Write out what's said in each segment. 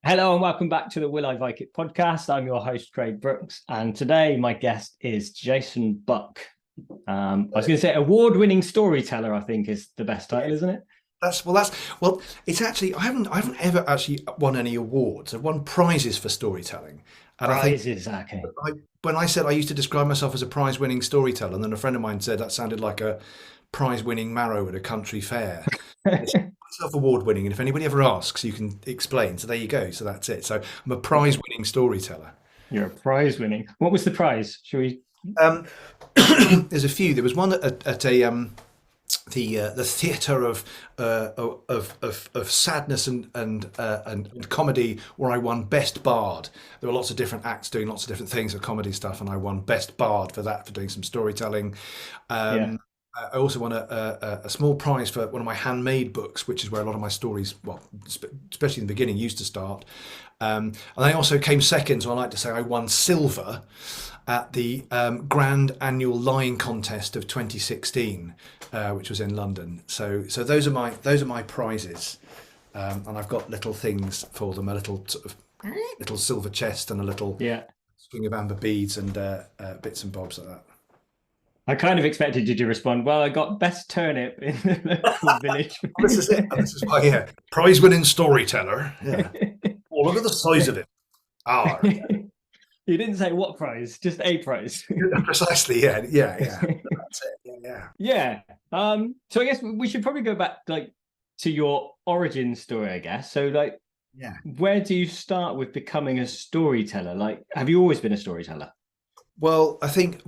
Hello and welcome back to the Will I Vike It podcast. I'm your host, Craig Brooks, and today my guest is Jason Buck. I was going to say award-winning storyteller, I think is the best title, isn't it? Well, it's actually I haven't ever actually won any awards. I've won prizes for storytelling, and I think Prizes, okay. I, when I said I used to describe myself as a prize-winning storyteller, and then a friend of mine said that sounded like a prize-winning marrow at a country fair. It's self-award-winning, and if anybody ever asks, you can explain. So there you go. So that's it. So I'm a prize-winning storyteller. You're a prize-winning. What was the prize? Should we? Um, there's a few. There was one at a the theatre of sadness and comedy, where I won best bard. There were lots of different acts doing lots of different things of comedy stuff, and I won best bard for that, for doing some storytelling. Yeah. I also won a small prize for one of my handmade books, which is where a lot of my stories, well, especially in the beginning, used to start. And I also came second, so I like to say I won silver at the Grand Annual Lying Contest of 2016, which was in London. So those are my prizes, and I've got little things for them, a little sort of little silver chest and a little Yeah. string of amber beads and bits and bobs like that. I kind of expected you to respond, well, I got best turnip in the local village. This is it. This is why, yeah, prize-winning storyteller. Yeah. Oh, look at the size of it. Ah, You didn't say what prize, just a prize. precisely. Yeah. That's it. Yeah. Yeah. So I guess we should probably go back to your origin story, I guess. So Yeah. where do you start with becoming a storyteller? Like, have you always been a storyteller? Well, I think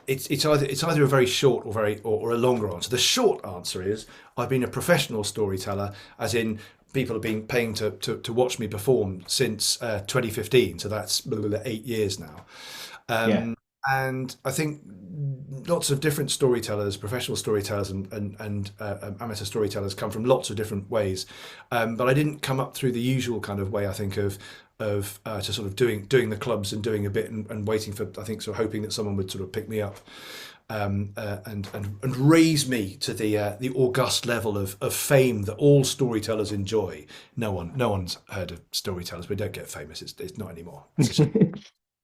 it's either a very short or a longer answer. The short answer is I've been a professional storyteller, as in people have been paying to watch me perform since 2015. So that's 8 years now. Yeah. And I think lots of different storytellers, professional storytellers, and amateur storytellers come from lots of different ways. But I didn't come up through the usual kind of way, I think, of to sort of doing the clubs and doing a bit and waiting for, I think, sort of hoping that someone would sort of pick me up, and raise me to the august level of fame that all storytellers enjoy. No one's heard of storytellers. We don't get famous. It's not anymore. It's a shame.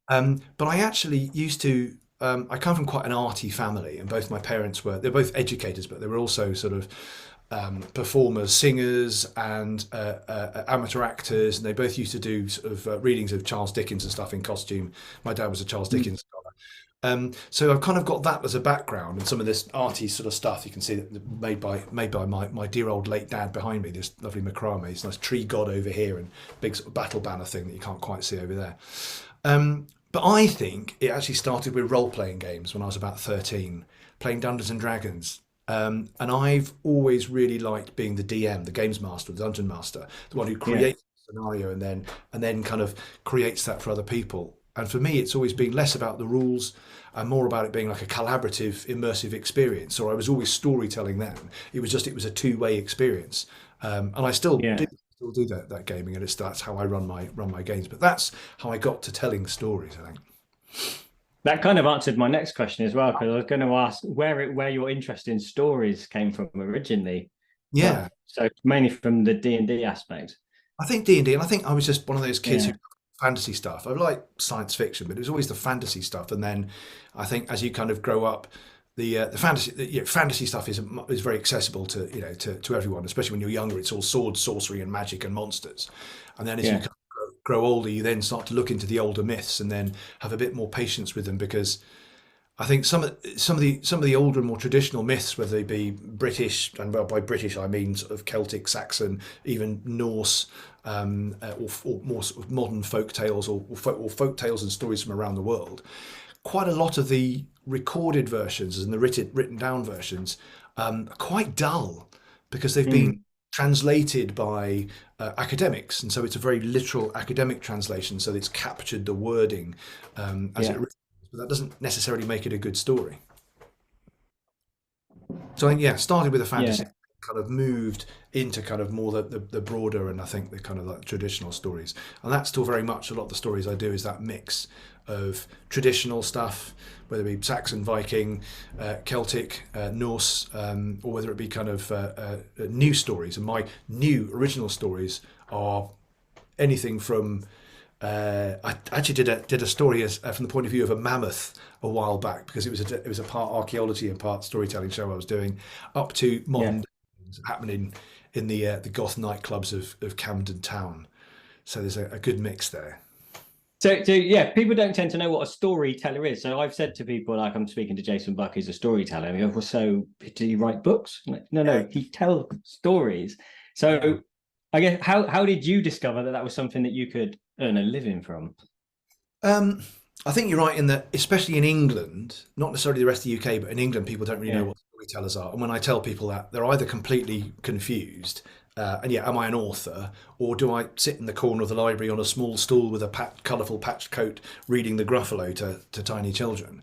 But I actually used to. I come from quite an arty family, and both my parents they're both educators, but they were also sort of performers, singers, and amateur actors. And they both used to do sort of readings of Charles Dickens and stuff in costume. My dad was a Charles Dickens scholar. So I've kind of got that as a background, and some of this arty sort of stuff you can see that made by my dear old late dad behind me. This lovely macrame, this nice tree god over here, and big sort of battle banner thing that you can't quite see over there. But I think it actually started with role-playing games when I was about 13, playing Dungeons and Dragons. And I've always really liked being the DM, the games master, the dungeon master, the one who Yeah. creates the scenario and then kind of creates that for other people. And for me, it's always been less about the rules and more about it being like a collaborative, immersive experience. So I was always storytelling then. It was a two-way experience, and I still Yeah. do that gaming, and that's how I run my games. But that's how I got to telling stories, I think. That kind of answered my next question as well, because I was going to ask where your interest in stories came from originally. Yeah, So mainly from the D&D aspect. I think D&D, and I think I was just one of those kids who Yeah. loved fantasy stuff. I like science fiction, but it was always the fantasy stuff. And then I think as you kind of grow up, fantasy stuff is very accessible to everyone, especially when you're younger. It's all sword, sorcery, and magic and monsters. And then as you Yeah. kind of grow older, you then start to look into the older myths and then have a bit more patience with them, because I think some of the older, more traditional myths, whether they be British, and well, by British I mean sort of Celtic, Saxon, even Norse, or more sort of modern folk tales, or folk tales and stories from around the world. Quite a lot of the recorded versions and the written down versions are quite dull, because they've been Mm. translated by academics, and so it's a very literal academic translation. So it's captured the wording as it Yeah. written, but that doesn't necessarily make it a good story. So I think, yeah, started with a fantasy, Yeah. kind of moved into kind of more the broader, and I think the kind of like traditional stories. And that's still very much a lot of the stories I do, is that mix of traditional stuff, whether it be Saxon, Viking, Celtic, Norse, or whether it be kind of new stories. And my new original stories are anything from I actually did a story from the point of view of a mammoth a while back because it was a part archaeology and part storytelling show I was doing, up to Yeah. modern things happening in the goth nightclubs of Camden Town. So there's a good mix there. So yeah, people don't tend to know what a storyteller is. So I've said to people, like, I'm speaking to Jason Buck, he's a storyteller. And they go, well, so do you write books? I'm like, no, Yeah, no, he tells stories. yeah. So I guess how did you discover that that was something that you could earn a living from? Um, I think you're right in that, especially in England, not necessarily the rest of the UK, but in England, people don't really know Yeah. what storytellers are. And when I tell people that, they're either completely confused, and yeah, am I an author, or do I sit in the corner of the library on a small stool with a colourful patched coat, reading the Gruffalo to tiny children?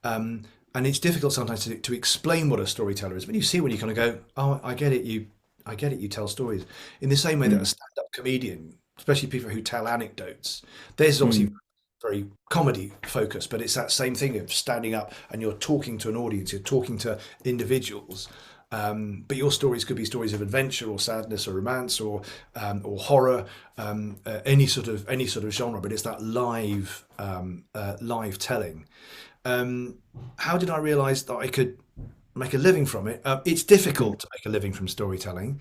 Um, and it's difficult sometimes to explain what a storyteller is. But you see when you kind of go, oh, I get it. I get it. You tell stories in the same way that a Mm, stand-up comedian, especially people who tell anecdotes, there's obviously mm, very comedy focused, but it's that same thing of standing up and you're talking to an audience, you're talking to individuals. But your stories could be stories of adventure or sadness or romance or horror, any sort of genre. But it's that live telling. Um, how did I realise that I could make a living from it? It's mm. difficult to make a living from storytelling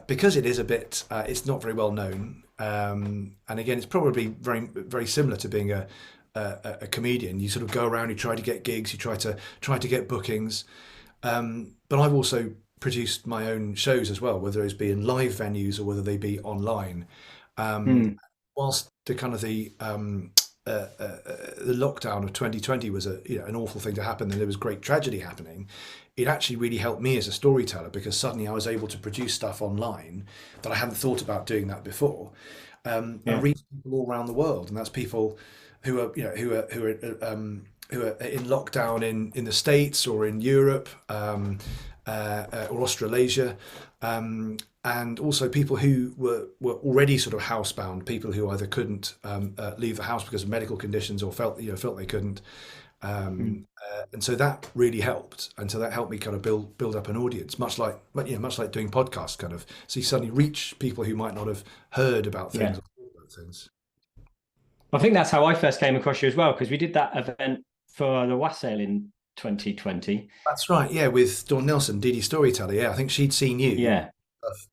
because it is a bit. It's not very well known, and again, it's probably very similar to being a comedian. You sort of go around, you try to get gigs, you try to get bookings. But I've also produced my own shows as well, whether those be in live venues or whether they be online. Mm. Whilst the lockdown of 2020 was an awful thing to happen, and there was great tragedy happening. It actually really helped me as a storyteller because suddenly I was able to produce stuff online that I hadn't thought about doing that before, and Yeah. reach people all around the world. And that's people who are who are in lockdown in the States or in Europe, or Australasia, and also people who were already sort of housebound, people who either couldn't leave the house because of medical conditions or felt they couldn't, Mm. and so that really helped, and so that helped me kind of build up an audience, much like doing podcasts, kind of. So you suddenly reach people who might not have heard about things Yeah. or thought about things. I think that's how I first came across you as well, because we did that event for the Wassail in 2020. That's right, yeah, with Dawn Nelson, Dee Dee Storyteller. Yeah, I think she'd seen you Yeah.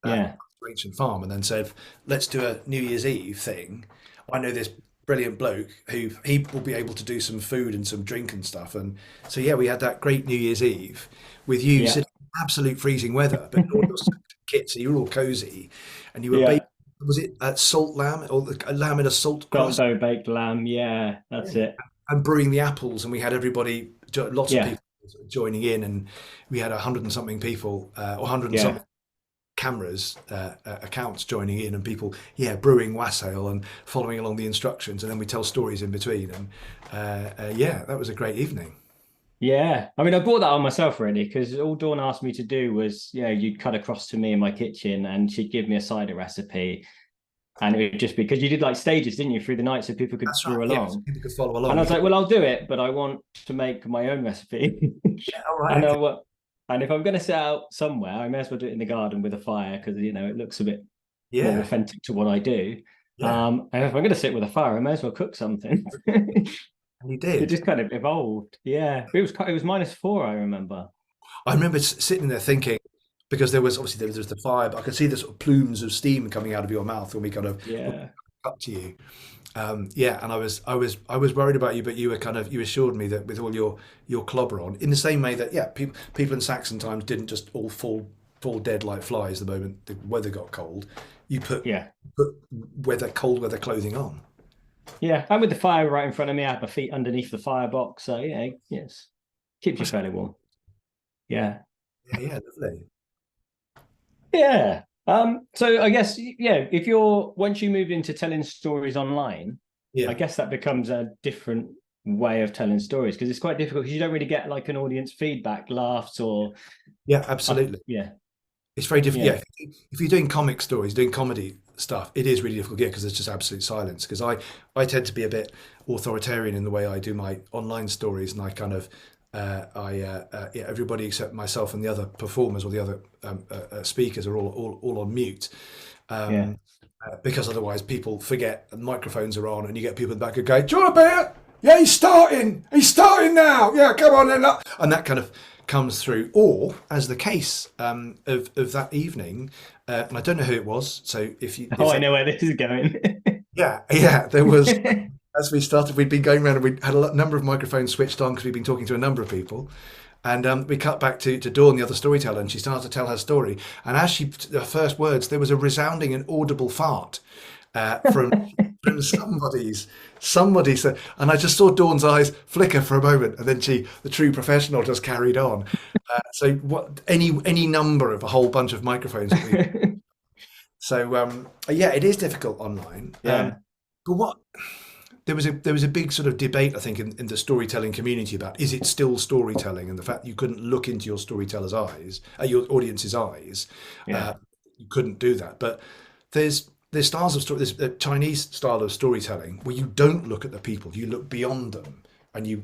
at Yeah. Ancient Farm and then said, let's do a New Year's Eve thing. I know this brilliant bloke who he will be able to do some food and some drink and stuff. And so, yeah, we had that great New Year's Eve with you Yeah. sitting in absolute freezing weather, but in all your kits, so you were all cozy and you were baking. Yeah. Was it salt lamb or a lamb in a salt Salt crust? dough baked lamb. Yeah. That's it. And brewing the apples, and we had everybody, lots of Yeah. people joining in, and we had 100 and something people, or 100 and something Yeah. cameras, accounts joining in, and people, yeah, brewing wassail and following along the instructions, and then we tell stories in between, and yeah, that was a great evening. Yeah. I mean, I brought that on myself really, because all Dawn asked me to do was, you'd cut across to me in my kitchen and she'd give me a cider recipe. And it would just be because you did like stages, didn't you, through the night so people could That's right. brew Yeah, so along. people could follow And along. I You was could, like, well, I'll do it, but I want to make my own recipe. yeah, all right, And okay. and if I'm going to sit out somewhere, I may as well do it in the garden with a fire because it looks a bit more Yeah, authentic to what I do. yeah, And if I'm going to sit with a fire, I may as well cook something. and you It did. just kind of evolved. Yeah, but it was -4, I remember. I remember sitting there thinking, because there was the fire, but I could see the sort of plumes of steam coming out of your mouth when we kind of Yeah, cut to you. Yeah, and I was worried about you, but you assured me that with all your clobber on, in the same way that yeah, people in Saxon times didn't just all fall dead like flies the moment the weather got cold. You yeah, put cold weather clothing on. yeah. And with the fire right in front of me, I had my feet underneath the firebox. So yeah, yes, keeps you That's- fairly warm. Yeah, Yeah, yeah, lovely. yeah. So I guess if once you move into telling stories online, I Yeah, guess that becomes a different way of telling stories because it's quite difficult because you don't really get like an audience feedback, laughs, or yeah, absolutely. yeah, It's very difficult. yeah, Yeah, if you're doing comic stories, doing comedy stuff, it is really difficult. Yeah, because there's just absolute silence. Because I tend to be a bit authoritarian in the way I do my online stories, and I kind of yeah, everybody except myself and the other performers or the other speakers are all on mute. Yeah. Because otherwise people forget and microphones are on, and you get people in the back who go, "Do you want a beer? Yeah, he's starting. He's starting now. Yeah, come on then." And that kind of comes through. Or, as the case of that evening, and I don't know who it was. So Oh, I know where this is going. yeah, there was. As we started, we'd been going around and we had a number of microphones switched on because we'd been talking to a number of people. And we cut back to Dawn, the other storyteller, and she started to tell her story. And as the first words, there was a resounding and audible fart from somebody said, and I just saw Dawn's eyes flicker for a moment, and then the true professional, just carried on. So what? Any number of a whole bunch of microphones. So yeah, it is difficult online. Yeah. But what? There was a big sort of debate, I think, in the storytelling community about, is it still storytelling, and the fact you couldn't look into your storyteller's eyes, your audience's eyes, Yeah. you couldn't do that. But there's styles of story, there's a Chinese style of storytelling where you don't look at the people, you look beyond them, and you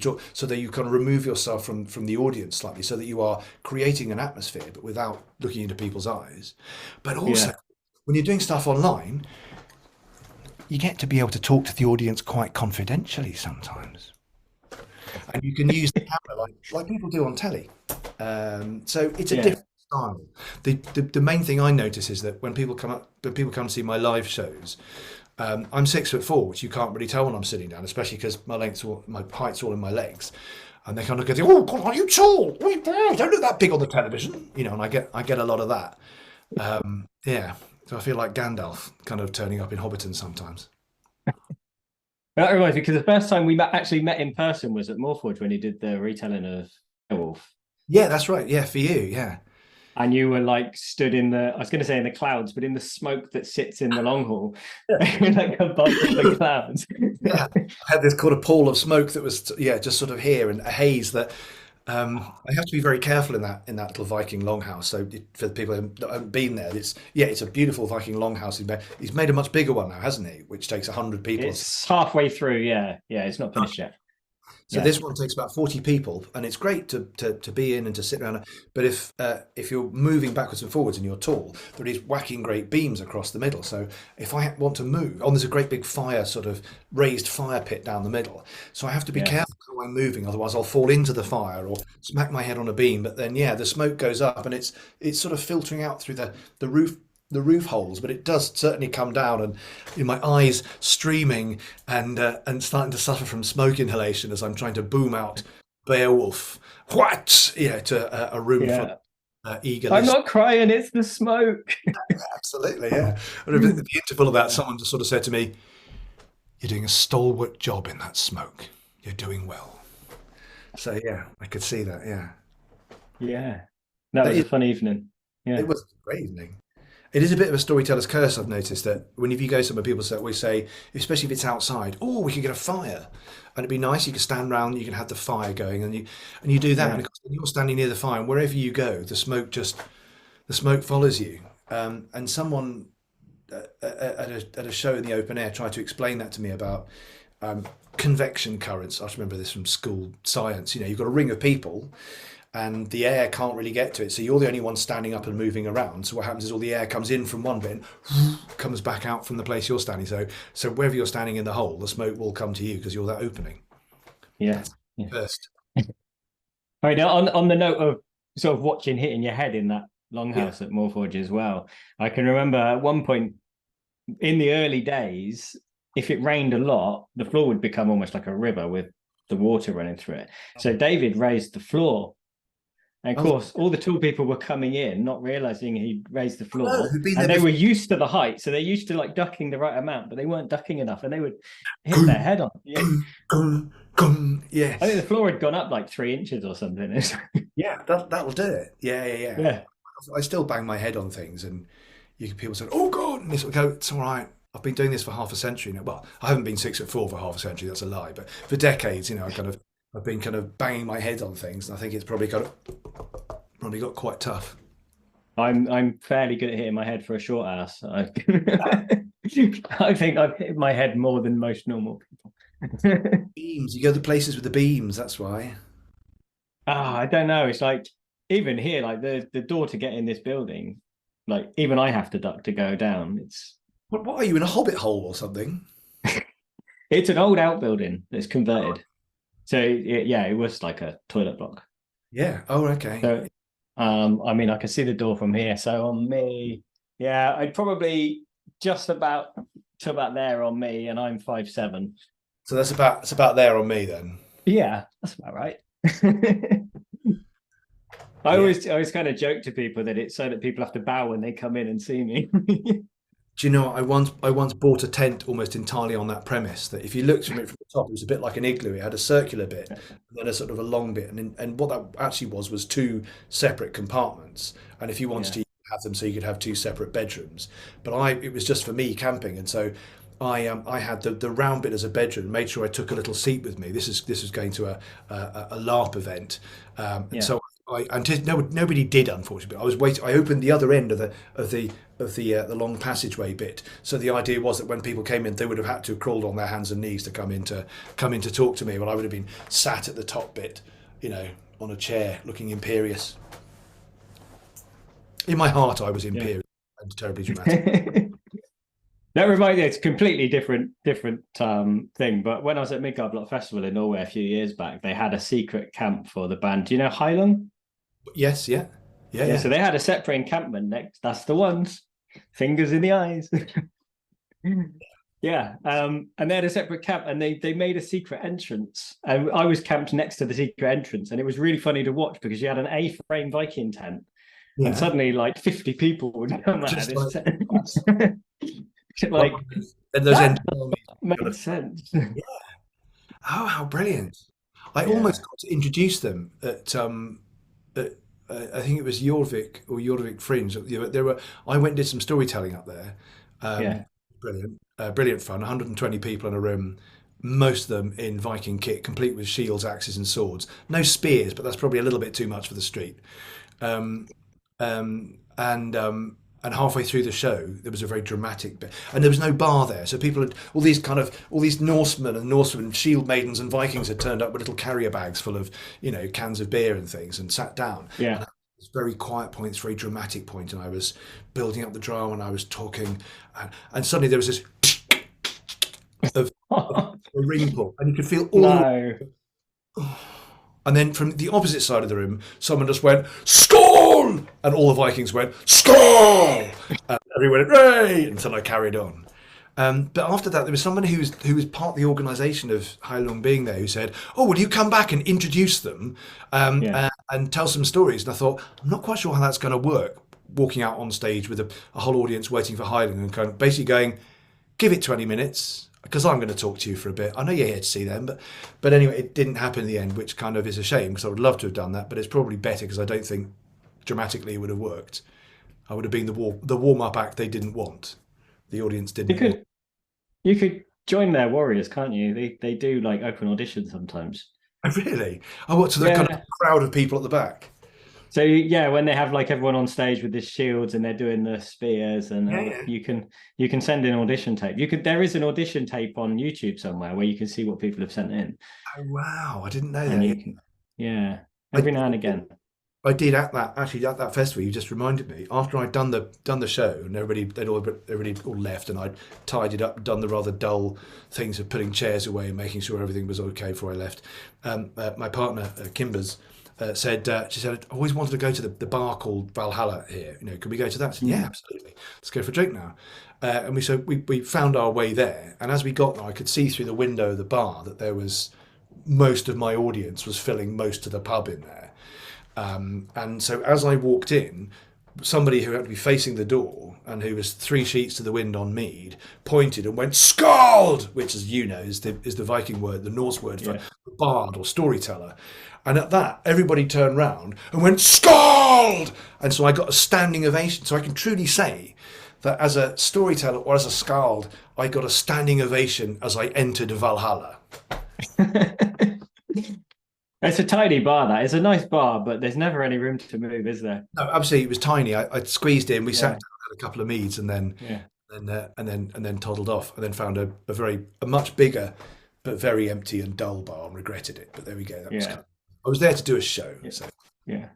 talk, so that you kind of remove yourself from the audience slightly, so that you are creating an atmosphere, but without looking into people's eyes. But also, Yeah. when you're doing stuff online, you get to be able to talk to the audience quite confidentially sometimes, and you can use the camera like people do on telly. So it's a Yeah. different style. The main thing I notice is that when people come to see my live shows, I'm 6'4", which you can't really tell when I'm sitting down, especially because my height's all in my legs. And they kind of go, "Oh God, are you tall? Oh, you don't look that big on the television," And I get a lot of that. Yeah, so I feel like Gandalf kind of turning up in Hobbiton sometimes. That reminds me, because the first time we actually met in person was at Morforge when you did the retelling of Werewolf. Yeah, that's right. Yeah, for you. Yeah. And you were like stood in I was going to say in the clouds, but in the smoke that sits in the long hall, like above the clouds. Yeah, I had this called a pall of smoke that was just sort of here, and a haze that I have to be very careful in that little Viking longhouse. So for the people that haven't been there, it's a beautiful Viking longhouse. He's made a much bigger one now, hasn't he? Which takes 100 people. It's halfway through. Yeah, it's not finished yet. So this one takes about 40 people, and it's great to be in and to sit around. But if you're moving backwards and forwards and you're tall, there is whacking great beams across the middle. So if I want to move, there's a great big fire, sort of raised fire pit down the middle. So I have to be careful how I'm moving, otherwise I'll fall into the fire or smack my head on a beam. But then the smoke goes up, and it's sort of filtering out through the roof holes, but it does certainly come down, and my eyes streaming and starting to suffer from smoke inhalation as I'm trying to boom out Beowulf, what? To a room full of eager I'm listeners. not crying, it's the smoke. Absolutely, yeah. And at the interval of that, someone just sort of said to me, "You're doing a stalwart job in that smoke. You're doing well." So yeah, I could see that. Yeah, that was a fun evening. Yeah, It was a great evening. It is a bit of a storyteller's curse, I've noticed, that if you go somewhere, people always say, especially if it's outside, "Oh, we could get a fire," and it'd be nice. You could stand around, you can have the fire going, and you do that. Yeah. And of course, when you're standing near the fire, and wherever you go, the smoke follows you. And someone at a show in the open air tried to explain that to me about convection currents. I just remember this from school science. You've got a ring of people, and the air can't really get to it. So you're the only one standing up and moving around. So what happens is all the air comes in from one bit and comes back out from the place you're standing. So wherever you're standing in the hole, the smoke will come to you because you're that opening. Yeah. First. Right, now on the note of sort of watching hitting your head in that longhouse at Morforge as well, I can remember at one point in the early days, if it rained a lot, the floor would become almost like a river with the water running through it. So David raised the floor. And of course, all the tall people were coming in, not realizing he'd raised the floor. And they were used to the height. So they're used to like ducking the right amount, but they weren't ducking enough. And they would hit their head on. Yes. I think the floor had gone up like 3 inches or something. Yeah, that'll do it. Yeah. I still bang my head on things, and people say, "Oh God," and this will go, "It's all right. I've been doing this for half a century now." Well, I haven't been 6'4" for half a century. That's a lie. But for decades, I've been kind of banging my head on things, and I think it's probably got quite tough. I'm fairly good at hitting my head for a short ass. I think I've hit my head more than most normal people. Beams. You go to places with the beams. That's why. I don't know. It's like even here, like the door to get in this building Like even I have to duck to go down. What are you, in a hobbit hole or something? It's an old outbuilding that's converted. So yeah, it was like a toilet block. Yeah. Oh, okay. So I mean I can see the door from here. So on me, yeah, I'd probably just about to about there on me, and I'm 5'7". So it's about there on me then. Yeah, that's about right. Yeah. I always kind of joke to people that it's so that people have to bow when they come in and see me. Do you know, I once bought a tent almost entirely on that premise, that if you looked from it from the top, it was a bit like an igloo. It had a circular bit and then a sort of a long bit, and what that actually was two separate compartments. And if you wanted Yeah, to have them so you could have two separate bedrooms, but it was just for me camping, and so I had the round bit as a bedroom. Made sure I took a little seat with me. This was going to a LARP event, and yeah, so nobody did, unfortunately. I was waiting. I opened the other end of the long passageway bit. So the idea was that when people came in, they would have had to have crawled on their hands and knees to come in to talk to me. Well, I would have been sat at the top bit, on a chair, looking imperious. In my heart, I was yeah. imperious and terribly dramatic. That reminds me, it's a completely different thing. But when I was at Midgard Block Festival in Norway a few years back, they had a secret camp for the band. Do you know Heilung? But yes, yeah, yeah, Yeah, yeah. so they had a separate encampment next. That's the ones. Fingers in the eyes. Yeah, and they had a separate camp, and they made a secret entrance, and I was camped next to the secret entrance, and it was really funny to watch because you had an A-frame Viking tent, and Yeah. suddenly like 50 people would come out of Just this like tent. that's Like and those that end armies. made sense. Oh, how brilliant! I almost Yeah, got to introduce them at I think it was Jorvik or Jorvik Fringe. There were I went and did some storytelling up there. yeah, Brilliant, brilliant fun. 120 people in a room, most of them in Viking kit, complete with shields, axes, and swords. No spears, but that's probably a little bit too much for the street. Um, um, and um, and halfway through the show, there was a very dramatic bit, and there was no bar there, so people had all these Norsemen and Norsemen, shield maidens and Vikings had turned up with little carrier bags full of cans of beer and things, and sat down. yeah. And this very quiet point, this very dramatic point, and I was building up the drama, and I was talking, and suddenly there was this of a ring pull, and you could feel all. No. And then from the opposite side of the room, someone just went, "Skull!" And all the Vikings went, "Skull!" And everyone went, "Ray!" Until I carried on. But after that, there was someone who was part of the organisation of Heilung being there who said, "Oh, will you come back and introduce them Yeah, and tell some stories?" And I thought, I'm not quite sure how that's going to work. Walking out on stage with a whole audience waiting for Heilung and kind of basically going, "Give it 20 minutes because I'm going to talk to you for a bit. I know you're here to see them, but anyway, it didn't happen in the end, which kind of is a shame because I would love to have done that, but it's probably better because I don't think dramatically it would have worked. I would have been the warm up act they didn't want. The audience you didn't want." could you could join their warriors, can't you? They do like open auditions sometimes. Oh, really? Oh, what? So they're kind of Yeah. crowd of people at the back. So yeah, when they have like everyone on stage with the shields and they're doing the spears and Yeah, yeah. you can send in audition tape. You could there is an audition tape on YouTube somewhere where you can see what people have sent in, Oh, wow. I didn't know and that. Yeah. you can yeah I, every now and again. I did at that festival. You just reminded me. After I'd done the show and everybody all left, and I'd tidied up, done the rather dull things of putting chairs away and making sure everything was okay before I left. My partner Kimbers she said, "I always wanted to go to the bar called Valhalla here. Could we go to that?" I said, "Yeah, Mm. absolutely. Let's go for a drink now." And we found our way there, and as we got there, I could see through the window of the bar that there was most of my audience was filling most of the pub in there. And so as I walked in, somebody who had to be facing the door and who was 3 sheets to the wind on Mead pointed and went, "Skald!" Which, as you know, is the Viking word, the Norse word for Yeah. bard or storyteller. And at that, everybody turned round and went, "Skald!" And so I got a standing ovation. So I can truly say that as a storyteller or as a skald, I got a standing ovation as I entered Valhalla. It's a tiny bar. That it's a nice bar, but there's never any room to move, is there? No, absolutely, it was tiny. I squeezed in. We sat Yeah, down, had a couple of meads, and then yeah, toddled off, and then found a much bigger but very empty and dull bar, and regretted it. But there we go. That was yeah, I was there to do a show, yeah, so yeah.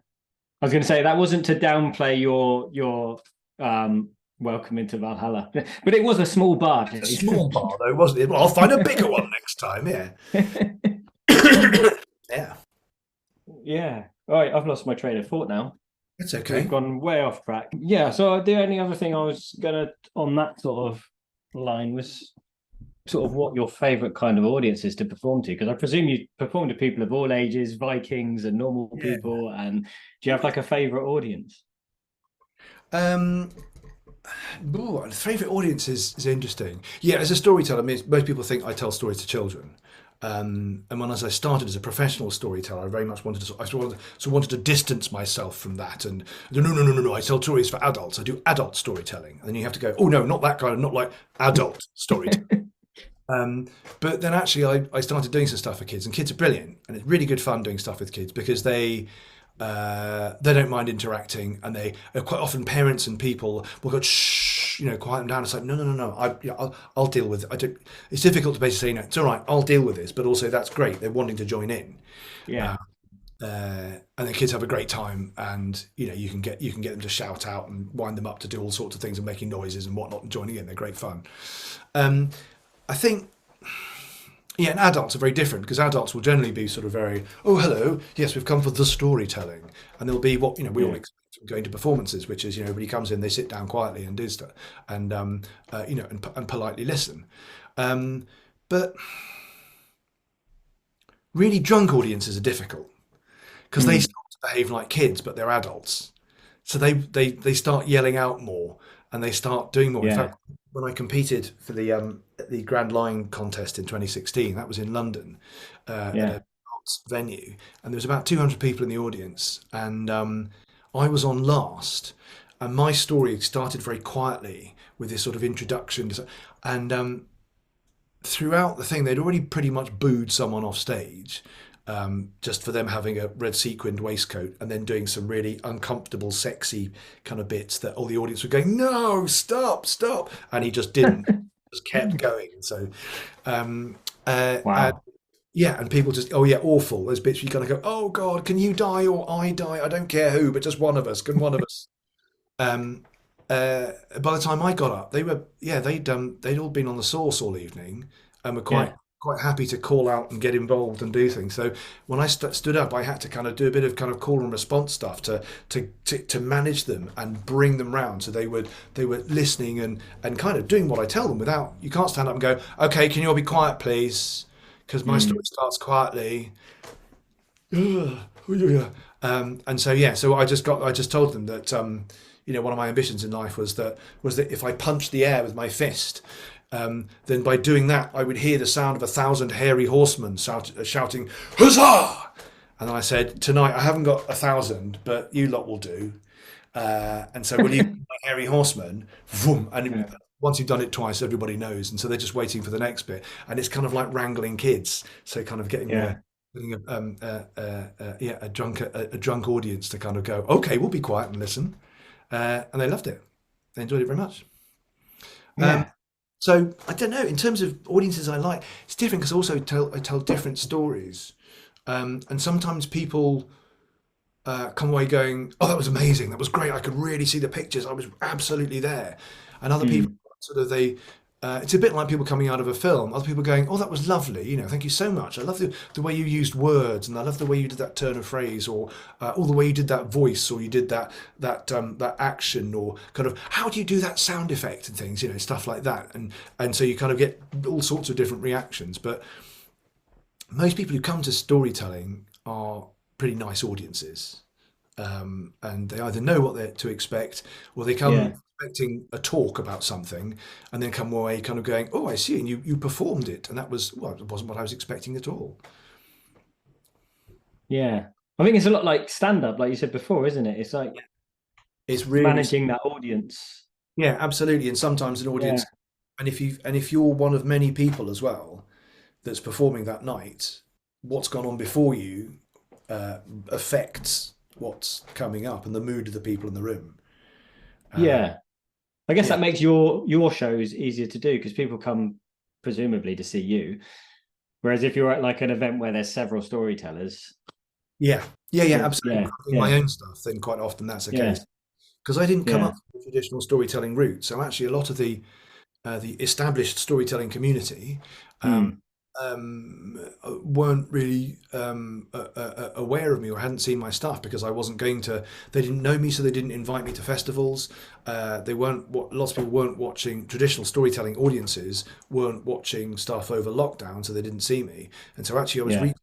I was going to say that wasn't to downplay your Welcome into Valhalla. But it was a small bar. A small bar though, wasn't it? Well, I'll find a bigger one next time. Yeah. Yeah. Yeah. All right, I've lost my train of thought now. It's We've okay. gone way off track. Yeah, so the only other thing I was gonna on that sort of line was sort of what your favorite kind of audience is to perform to, because I presume you perform to people of all ages, Vikings and normal Yeah. people, and do you have like a favorite audience? Um, favorite audience is interesting. Yeah, as a storyteller, I mean, most people think I tell stories to children. And when as I started as a professional storyteller, I very much wanted to distance myself from that. And no, I tell stories for adults. I do adult storytelling. And then you have to go, oh no, not that kind of, not like adult storytelling. Um, but then actually, I started doing some stuff for kids, and kids are brilliant, and it's really good fun doing stuff with kids because they don't mind interacting, and they quite often parents and people will go shh, quiet them down. It's like no, I'll deal with it. I don't. It's difficult to basically say no. It's all right. I'll deal with this, but also that's great. They're wanting to join in, Yeah. and the kids have a great time, and you can get them to shout out and wind them up to do all sorts of things and making noises and whatnot and joining in. They're great fun. Um, I think, yeah, and adults are very different because adults will generally be sort of very, oh, hello, yes, we've come for the storytelling. And there'll be what, we all Yeah. expect from going to performances, which is, everybody comes in, they sit down quietly and do stuff and, and politely listen. But really drunk audiences are difficult because they Mm. start to behave like kids, but they're adults. So they start yelling out more and they start doing more. In Yeah. fact, when I competed for the Grand Line contest in 2016, that was in London at Yeah. a arts venue, and there was about 200 people in the audience, and I was on last, and my story started very quietly with this sort of introduction, and throughout the thing, they'd already pretty much booed someone off stage. Just for them having a red sequined waistcoat and then doing some really uncomfortable, sexy kind of bits that all the audience were going, no, stop, stop. And he just didn't, just kept going. So, and Wow. yeah, and people just, oh yeah, awful. Those bits where you kind of go, oh God, can you die or I die? I don't care who, but just one of us. Can one of us? Um, by the time I got up, they were they'd all been on the sauce all evening and were quite Yeah. quite happy to call out and get involved and do things. So when I stood up, I had to kind of do a bit of kind of call and response stuff to manage them and bring them round. So they were listening and kind of doing what I tell them without. You can't stand up and go, okay, can you all be quiet, please? Because my story Mm. starts quietly. And so yeah, so I just told them that one of my ambitions in life was that if I punched the air with my fist, then by doing that I would hear the sound of 1,000 hairy horsemen shouting huzzah. And I said, tonight I haven't got 1,000, but you lot will do. And so will you, my hairy horseman? Vroom, Yeah. once you've done it twice, everybody knows, and so they're just waiting for the next bit. And it's kind of like wrangling kids, so kind of Yeah. getting a drunk audience to kind of go, okay, we'll be quiet and listen, and they loved it. They enjoyed it very much. Um, Yeah. so I don't know. In terms of audiences, I like it's different because also I tell different stories, and sometimes people come away going, "Oh, that was amazing! That was great! I could really see the pictures. I was absolutely there." And other people Mm. sort of it's a bit like people coming out of a film. Other people going, "Oh, that was lovely! Thank you so much. I love the way you used words, and I love the way you did that turn of phrase, or the way you did that voice, or you did that action, or kind of how do you do that sound effect and things, stuff like that." And so you kind of get all sorts of different reactions. But most people who come to storytelling are pretty nice audiences, and they either know what they're to expect, or they come Yeah. expecting a talk about something, and then come away kind of going, "Oh, I see," and you performed it, and that was well, it wasn't what I was expecting at all. Yeah. I think it's a lot like stand up, like you said before, isn't it? It's like It's really managing that audience. yeah, absolutely, and sometimes an Yeah. audience, and if you're one of many people as well that's performing that night, what's gone on before you uh, affects what's coming up and the mood of the people in the room. Uh, Yeah. I guess yeah, that makes your shows easier to do because people come presumably to see you. Whereas if you're at like an event where there's several storytellers, yeah, absolutely. yeah, When I'm doing my yeah, own stuff, then quite often that's the case. yeah, because I didn't come Yeah. up with the traditional storytelling route. So actually, a lot of the established storytelling community um, Mm. weren't really aware of me or hadn't seen my stuff because I wasn't going to. They didn't know me, so they didn't invite me to festivals. They weren't. Lots of people weren't watching traditional storytelling audiences weren't watching stuff over lockdown, so they didn't see me. And so actually, I was Yeah. reaching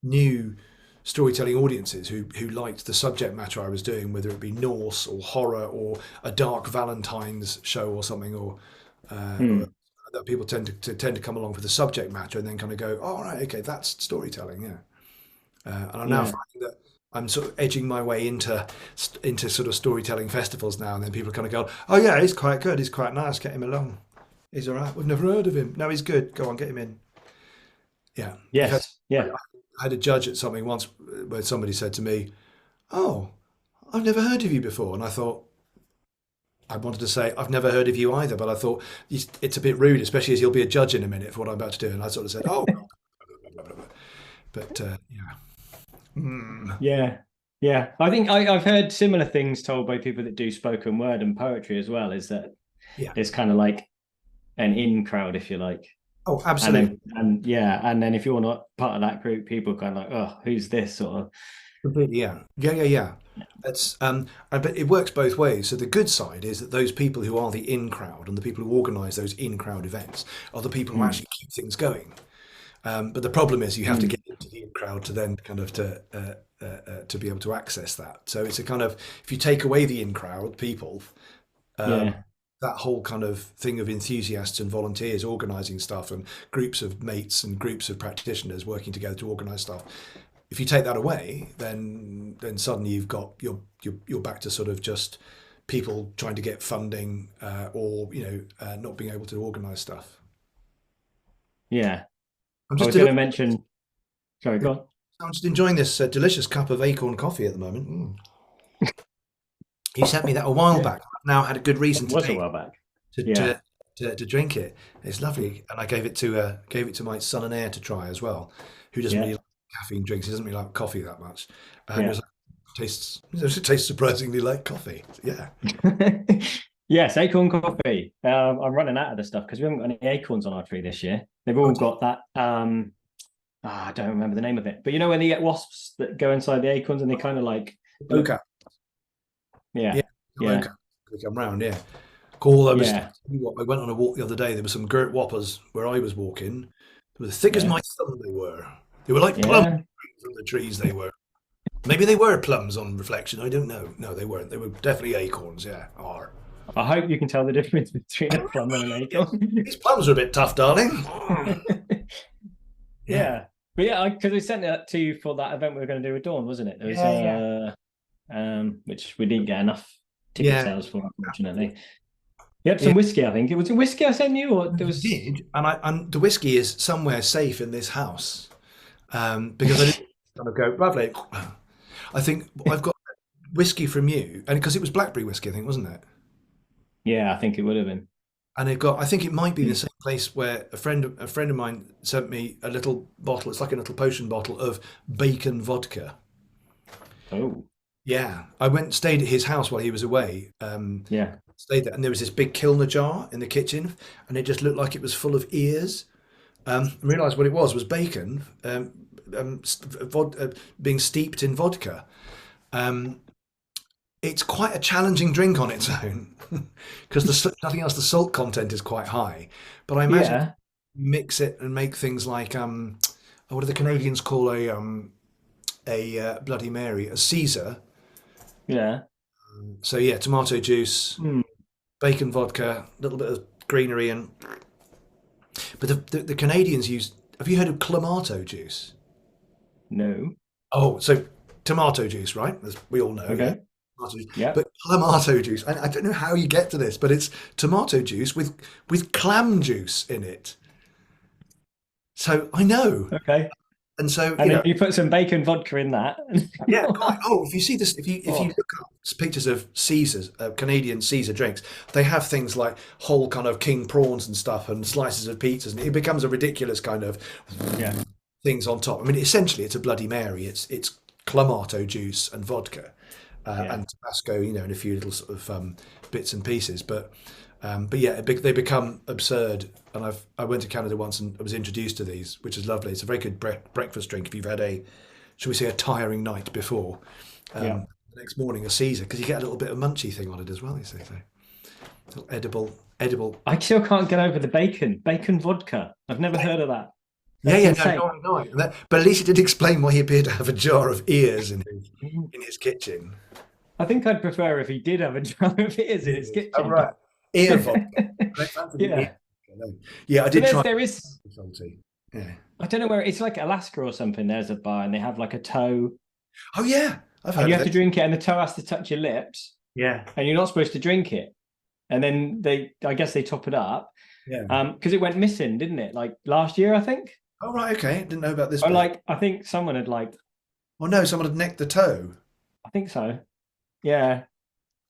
new storytelling audiences who liked the subject matter I was doing, whether it be Norse or horror or a dark Valentine's show or something, or Mm. that people tend to come along for the subject matter and then kind of go, oh right, okay, that's storytelling, yeah. And I'm now Yeah. finding that I'm sort of edging my way into sort of storytelling festivals now, and then people kind of go, oh yeah, he's quite good, he's quite nice, get him along. He's all right. We've never heard of him. No, he's good. Go on, get him in. Yeah, Yes. I Yeah. I had a judge at something once where somebody said to me, "Oh, I've never heard of you before," and I thought I wanted to say I've never heard of you either, but I thought it's a bit rude, especially as you'll be a judge in a minute for what I'm about to do, and I sort of said, "Oh," but yeah. Mm, Yeah. Yeah. I think I've heard similar things told by people that do spoken word and poetry as well, is that yeah. there's kind of like an in crowd, if you like. Oh, And absolutely. then and yeah, and then if you're not part of that group, people kind of like, oh, who's this sort of Completely, yeah, yeah, yeah, yeah. That's but it works both ways. So the good side is that those people who are the in crowd and the people who organise those in crowd events are the people who mm, actually keep things going. But the problem is you have to mm, get into the in crowd to then kind of to be able to access that. So it's a kind of if you take away the in crowd people, um, yeah, that whole kind of thing of enthusiasts and volunteers organising stuff and groups of mates and groups of practitioners working together to organise stuff. If you take that away, then suddenly you've got you're back to sort of just people trying to get funding or not being able to organise stuff. yeah. I'm I just was going deli- to mention, sorry, go on. I'm just enjoying this delicious cup of acorn coffee at the moment. Mm. You sent me that a while Yeah, back. I've now had a good it reason was a today while back. to Yeah, to, to drink it. It's lovely, and I gave it to my son and heir to try as well, who doesn't yeah, really like caffeine drinks. He doesn't really like coffee that much, and it yeah. was like, it tastes surprisingly like coffee. Yeah. Yes, acorn coffee. I'm running out of the stuff because we haven't got any acorns on our tree this year. They've Oh, all got that. I don't remember the name of it, but you know when you get wasps that go inside the acorns and they kind of like look. okay. Yeah, Yeah, okay. yeah, They come round. Yeah. Cool. yeah, I went on a walk the other day. There were some girt whoppers where I was walking. They were as thick as yeah, my thumb. They were. They were like plums yeah. from the trees. They were. Maybe they were plums on reflection. I don't know. No, they weren't. They were definitely acorns. Yeah, are. I hope you can tell the difference between a plum and an acorn. These plums are a bit tough, darling. Yeah, Yeah, but yeah, because we sent that to you for that event we were going to do with Dawn, wasn't it? There was yeah, yeah, which we didn't get enough ticket yeah. sales for, unfortunately. You had Yeah, some whiskey, I think. It was whiskey I sent you, or there you was. did, and the whiskey is somewhere safe in this house because I didn't kind of go lovely. I think I've got whiskey from you, and because it was blackberry whiskey, I think, wasn't it? Yeah, I think it would have been. And it got. I think it might be the Mm. same place where a friend of mine sent me a little bottle. It's like a little potion bottle of bacon vodka. Oh, Yeah, I went and stayed at his house while he was away. yeah. Stayed there, and there was this big Kilner jar in the kitchen, and it just looked like it was full of ears. I realised what it was bacon being steeped in vodka. Um, it's quite a challenging drink on its own because nothing else. The salt content is quite high, but I imagine if Yeah, you mix it and make things like what do the Canadians call a Bloody Mary, a Caesar. yeah. So yeah, tomato juice, Mm, bacon, vodka, a little bit of greenery, and but the Canadians use. Have you heard of clamato juice? no. Oh, so tomato juice, right? As we all know, yeah. Okay. Tomato juice. Yeah. But clamato juice, I don't know how you get to this, but it's tomato juice with clam juice in it. So I know, Okay. and so And then you put some bacon vodka in that. yeah, quite. Oh, if you see this, if you Oh, look up pictures of Caesars, Canadian Caesar drinks, they have things like whole kind of king prawns and stuff, and slices of pizzas, and it becomes a ridiculous kind of yeah. things on top. I mean, essentially, it's a Bloody Mary. It's clamato juice and vodka. Yeah. and Tabasco, and a few little sort of bits and pieces. But yeah, they become absurd. And I went to Canada once and I was introduced to these, which is lovely. It's a very good breakfast drink if you've had shall we say, a tiring night before. Yeah. The next morning, a Caesar, because you get a little bit of munchy thing on it as well. You see, so little edible. I still can't get over the bacon vodka. I've never heard of that. Yeah, That's yeah, insane. no. But at least he did explain why he appeared to have a jar of ears in his kitchen. I think I'd prefer if he did have a jar of ears in his Oh, kitchen. right. Ear vodka. I don't fancy the ear Yeah. vodka, no. Yeah, I But did try there is, salty. Yeah. I don't know where it's like Alaska or something. There's a bar and they have like a toe, Oh, yeah. I've and heard you of have to it. drink it, and the toe has to touch your lips, Yeah. and you're not supposed to drink it. And then I guess they top it up, Yeah. because it went missing, didn't it? Like last year, I think. Oh, right. Okay. Didn't know about this Or bit. like I think someone had like, Oh, no. Someone had necked the toe. I think so. Yeah,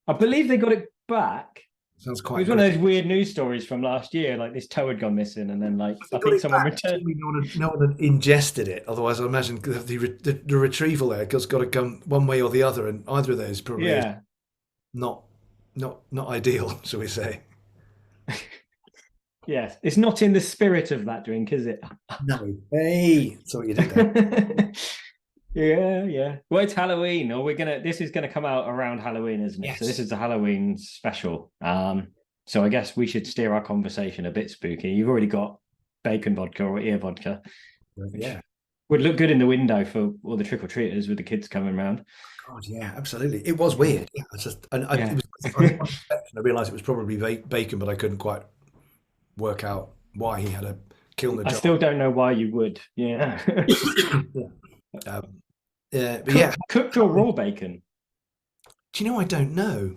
I believe they got it back. Sounds It quite was one of grim. those weird news stories from last year. Like this toe had gone missing, and then like They I got think it someone back. returned. Surely no one had ingested it. Otherwise, I imagine the retrieval there has got to come one way or the other, and either of those probably is Yeah, not not ideal, shall we say? yes. It's not in the spirit of that drink, is it? No. Hey, so what you did there. Yeah, yeah. Well, it's Halloween, or this is gonna come out around Halloween, isn't it? So this Yes. is the Halloween special. So I guess we should steer our conversation a bit spooky. You've already got bacon vodka or ear vodka, which Yeah. would look good in the window for all the trick-or-treaters with the kids coming around. God, yeah, absolutely. It was weird. Yeah, it's just, it Yeah. was unexpected. I realised it was probably bacon, but I couldn't quite work out why he had a kill in the I jar. still don't know why you would. Yeah. Yeah. Yeah, but yeah. Cooked or raw bacon? Do you know? I don't know.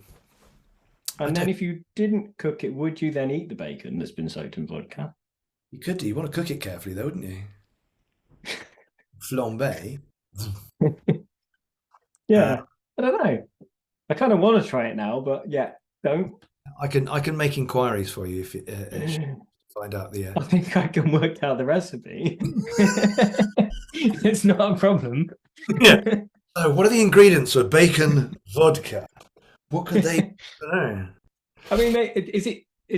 And then if you didn't cook it, would you then eat the bacon that's been soaked in vodka? You could do. You want to cook it carefully, though, wouldn't you? Flambe. Yeah. I don't know. I kind of want to try it now, but yeah, don't. I can make inquiries for you if find out the. I think I can work out the recipe. It's not a problem. Yeah. So, what are the ingredients for bacon vodka? What could they? I I mean, is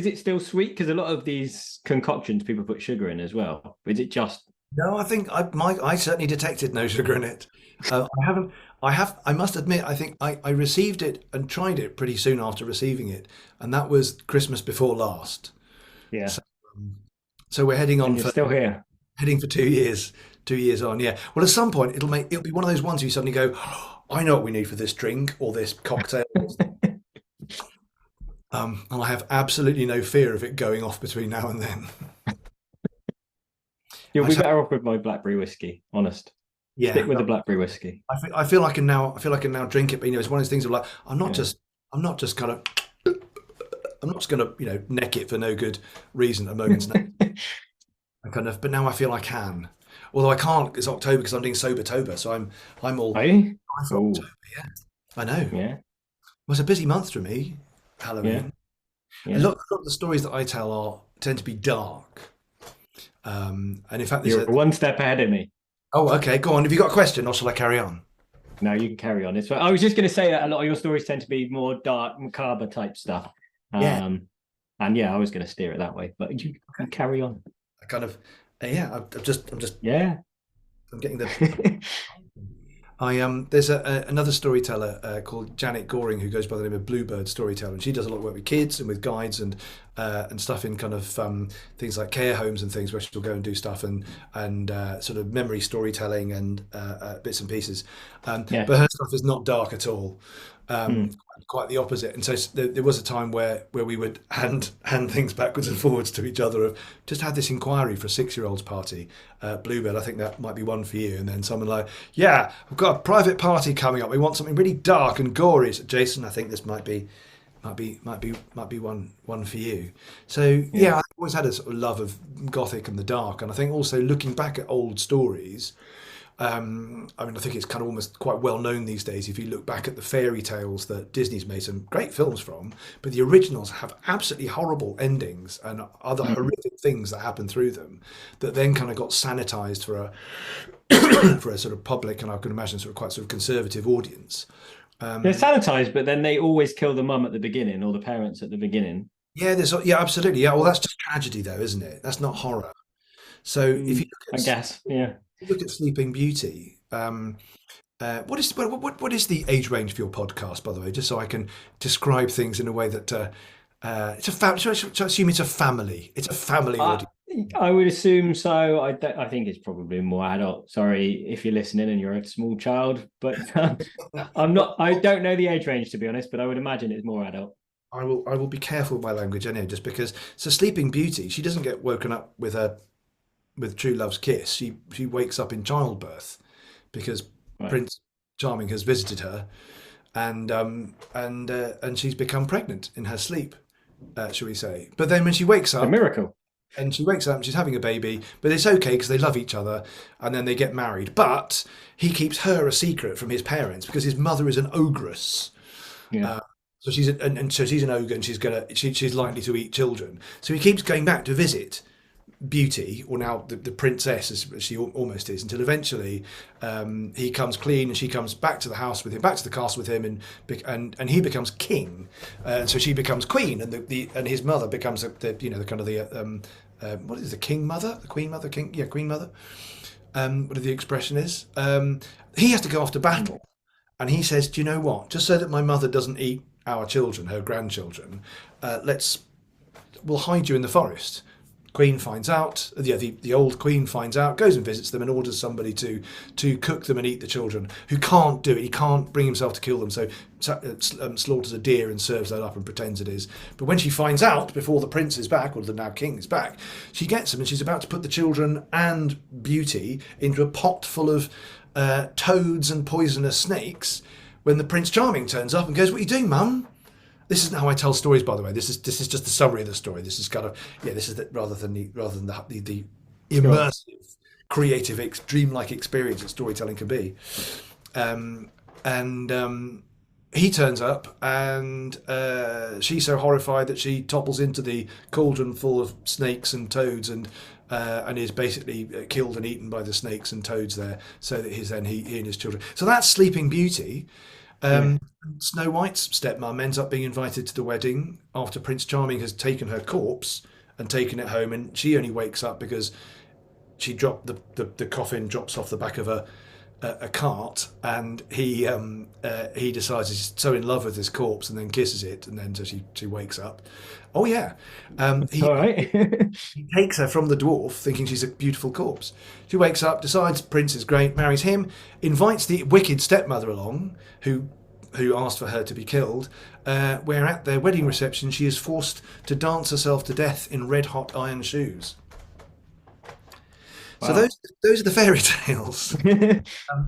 it still sweet? Because a lot of these concoctions people put sugar in as well. Is it just? No, I think I certainly detected no sugar in it. I haven't. I must admit. I think I received it and tried it pretty soon after receiving it, and that was Christmas before last. Yeah. So we're heading on And you're for still here. heading for 2 years. 2 years on, yeah. Well, at some point it'll be one of those ones where you suddenly go, oh, I know what we need for this drink or this cocktail. And I have absolutely no fear of it going off between now and then. You'll be better off with my blackberry whiskey. Honest. Yeah, Stick with the blackberry whiskey. I feel I can now drink it, but it's one of those things of like I'm not just going to neck it for no good reason at a moment's notice. But now I feel I can. Although I can't, it's October because I'm doing sober-tober, so I'm all. Are you? for Oh, October, yeah. I know. yeah. Well, it's a busy month for me, Halloween. Yeah. A lot of the stories that I tell tend to be dark. And in fact, You're one step ahead of me. Oh, okay, go on. Have you got a question, or shall I carry on? No, you can carry on. I was just going to say that a lot of your stories tend to be more dark, macabre type stuff. Yeah. And yeah, I was going to steer it that way, but you can carry on. I kind of, yeah. I'm just, Yeah. I'm getting the. There's another storyteller called Janet Goring who goes by the name of Bluebird Storyteller, and she does a lot of work with kids and with guides and stuff in kind of things like care homes and things where she'll go and do stuff and sort of memory storytelling and bits and pieces. But her stuff is not dark at all. Quite the opposite. And so there was a time where we would hand things backwards and forwards to each other. Of just had this inquiry for a 6-year-olds party. Bluebird, I think that might be one for you. And then someone like, yeah, I've got a private party coming up. We want something really dark and gory. So, Jason, I think this might be one for you. So yeah, I've always had a sort of love of gothic and the dark, and I think also looking back at old stories. I mean, I think it's kind of almost quite well known these days if you look back at the fairy tales that Disney's made some great films from, but the originals have absolutely horrible endings and other horrific things that happen through them that then kind of got sanitized for a for a sort of public and I can imagine sort of quite sort of conservative audience. They're Um, sanitized, but then they always kill the mum at the beginning or the parents at the beginning. yeah, yeah, absolutely. Yeah, well, that's just tragedy, though, isn't it? That's not horror. So if you I guess, yeah. look at Sleeping Beauty, what is the age range for your podcast, by the way, just so I can describe things in a way that it's a family. So I assume it's a family. It's a family I audience. I would assume so. I think it's probably more adult. Sorry if you're listening and you're a small child, but I'm Well, not. I don't know the age range to be honest, but I would imagine it's more adult. I will be careful with my language anyway, just because. So Sleeping Beauty, she doesn't get woken up with true love's kiss. She wakes up in childbirth because Right, Prince Charming has visited her, and she's become pregnant in her sleep, shall we say? But then when she wakes it's a up, miracle. and she's having a baby, but it's okay because they love each other, and then they get married. But he keeps her a secret from his parents because his mother is an ogress. Yeah, Uh, so and so she's an ogre, and she's likely to eat children. So he keeps going back to visit Beauty, or now the princess, as she almost is, until eventually he comes clean, and she comes back to the house with him, back to the castle with him, and he becomes king, and so she becomes queen, and and his mother becomes the kind of the what is the king mother, the queen mother, king, yeah, queen mother. What the expression is. He has to go off to battle, and he says, "Do you know what? Just so that my mother doesn't eat our children, her grandchildren, we'll hide you in the forest." Queen finds out, the old queen finds out, goes and visits them, and orders somebody to cook them and eat the children. Who can't do it? He can't bring himself to kill them, so slaughters a deer and serves that up and pretends it is. But when she finds out, before the prince is back, or the now king is back, she gets them, and she's about to put the children and Beauty into a pot full of toads and poisonous snakes. When the Prince Charming turns up and goes, "What are you doing, Mum?" This isn't how I tell stories, by the way. This is just the summary of the story. This is kind of, yeah. This is rather than the sure. immersive, creative, dreamlike experience that storytelling can be. Um, and he turns up, and she's so horrified that she topples into the cauldron full of snakes and toads, and is basically killed and eaten by the snakes and toads there. So that he and his children. So that's Sleeping Beauty. Yeah, Um, Snow White's stepmom ends up being invited to the wedding after Prince Charming has taken her corpse and taken it home, and she only wakes up because she dropped the coffin drops off the back of a cart, and he decides he's so in love with his corpse and then kisses it, and then so she wakes up. Oh yeah, he all right. he takes her from the dwarf, thinking she's a beautiful corpse. She wakes up, decides Prince is great, marries him, invites the wicked stepmother along, who asked for her to be killed. Where at their wedding reception, she is forced to dance herself to death in red hot iron shoes. So Wow. those are the fairy tales.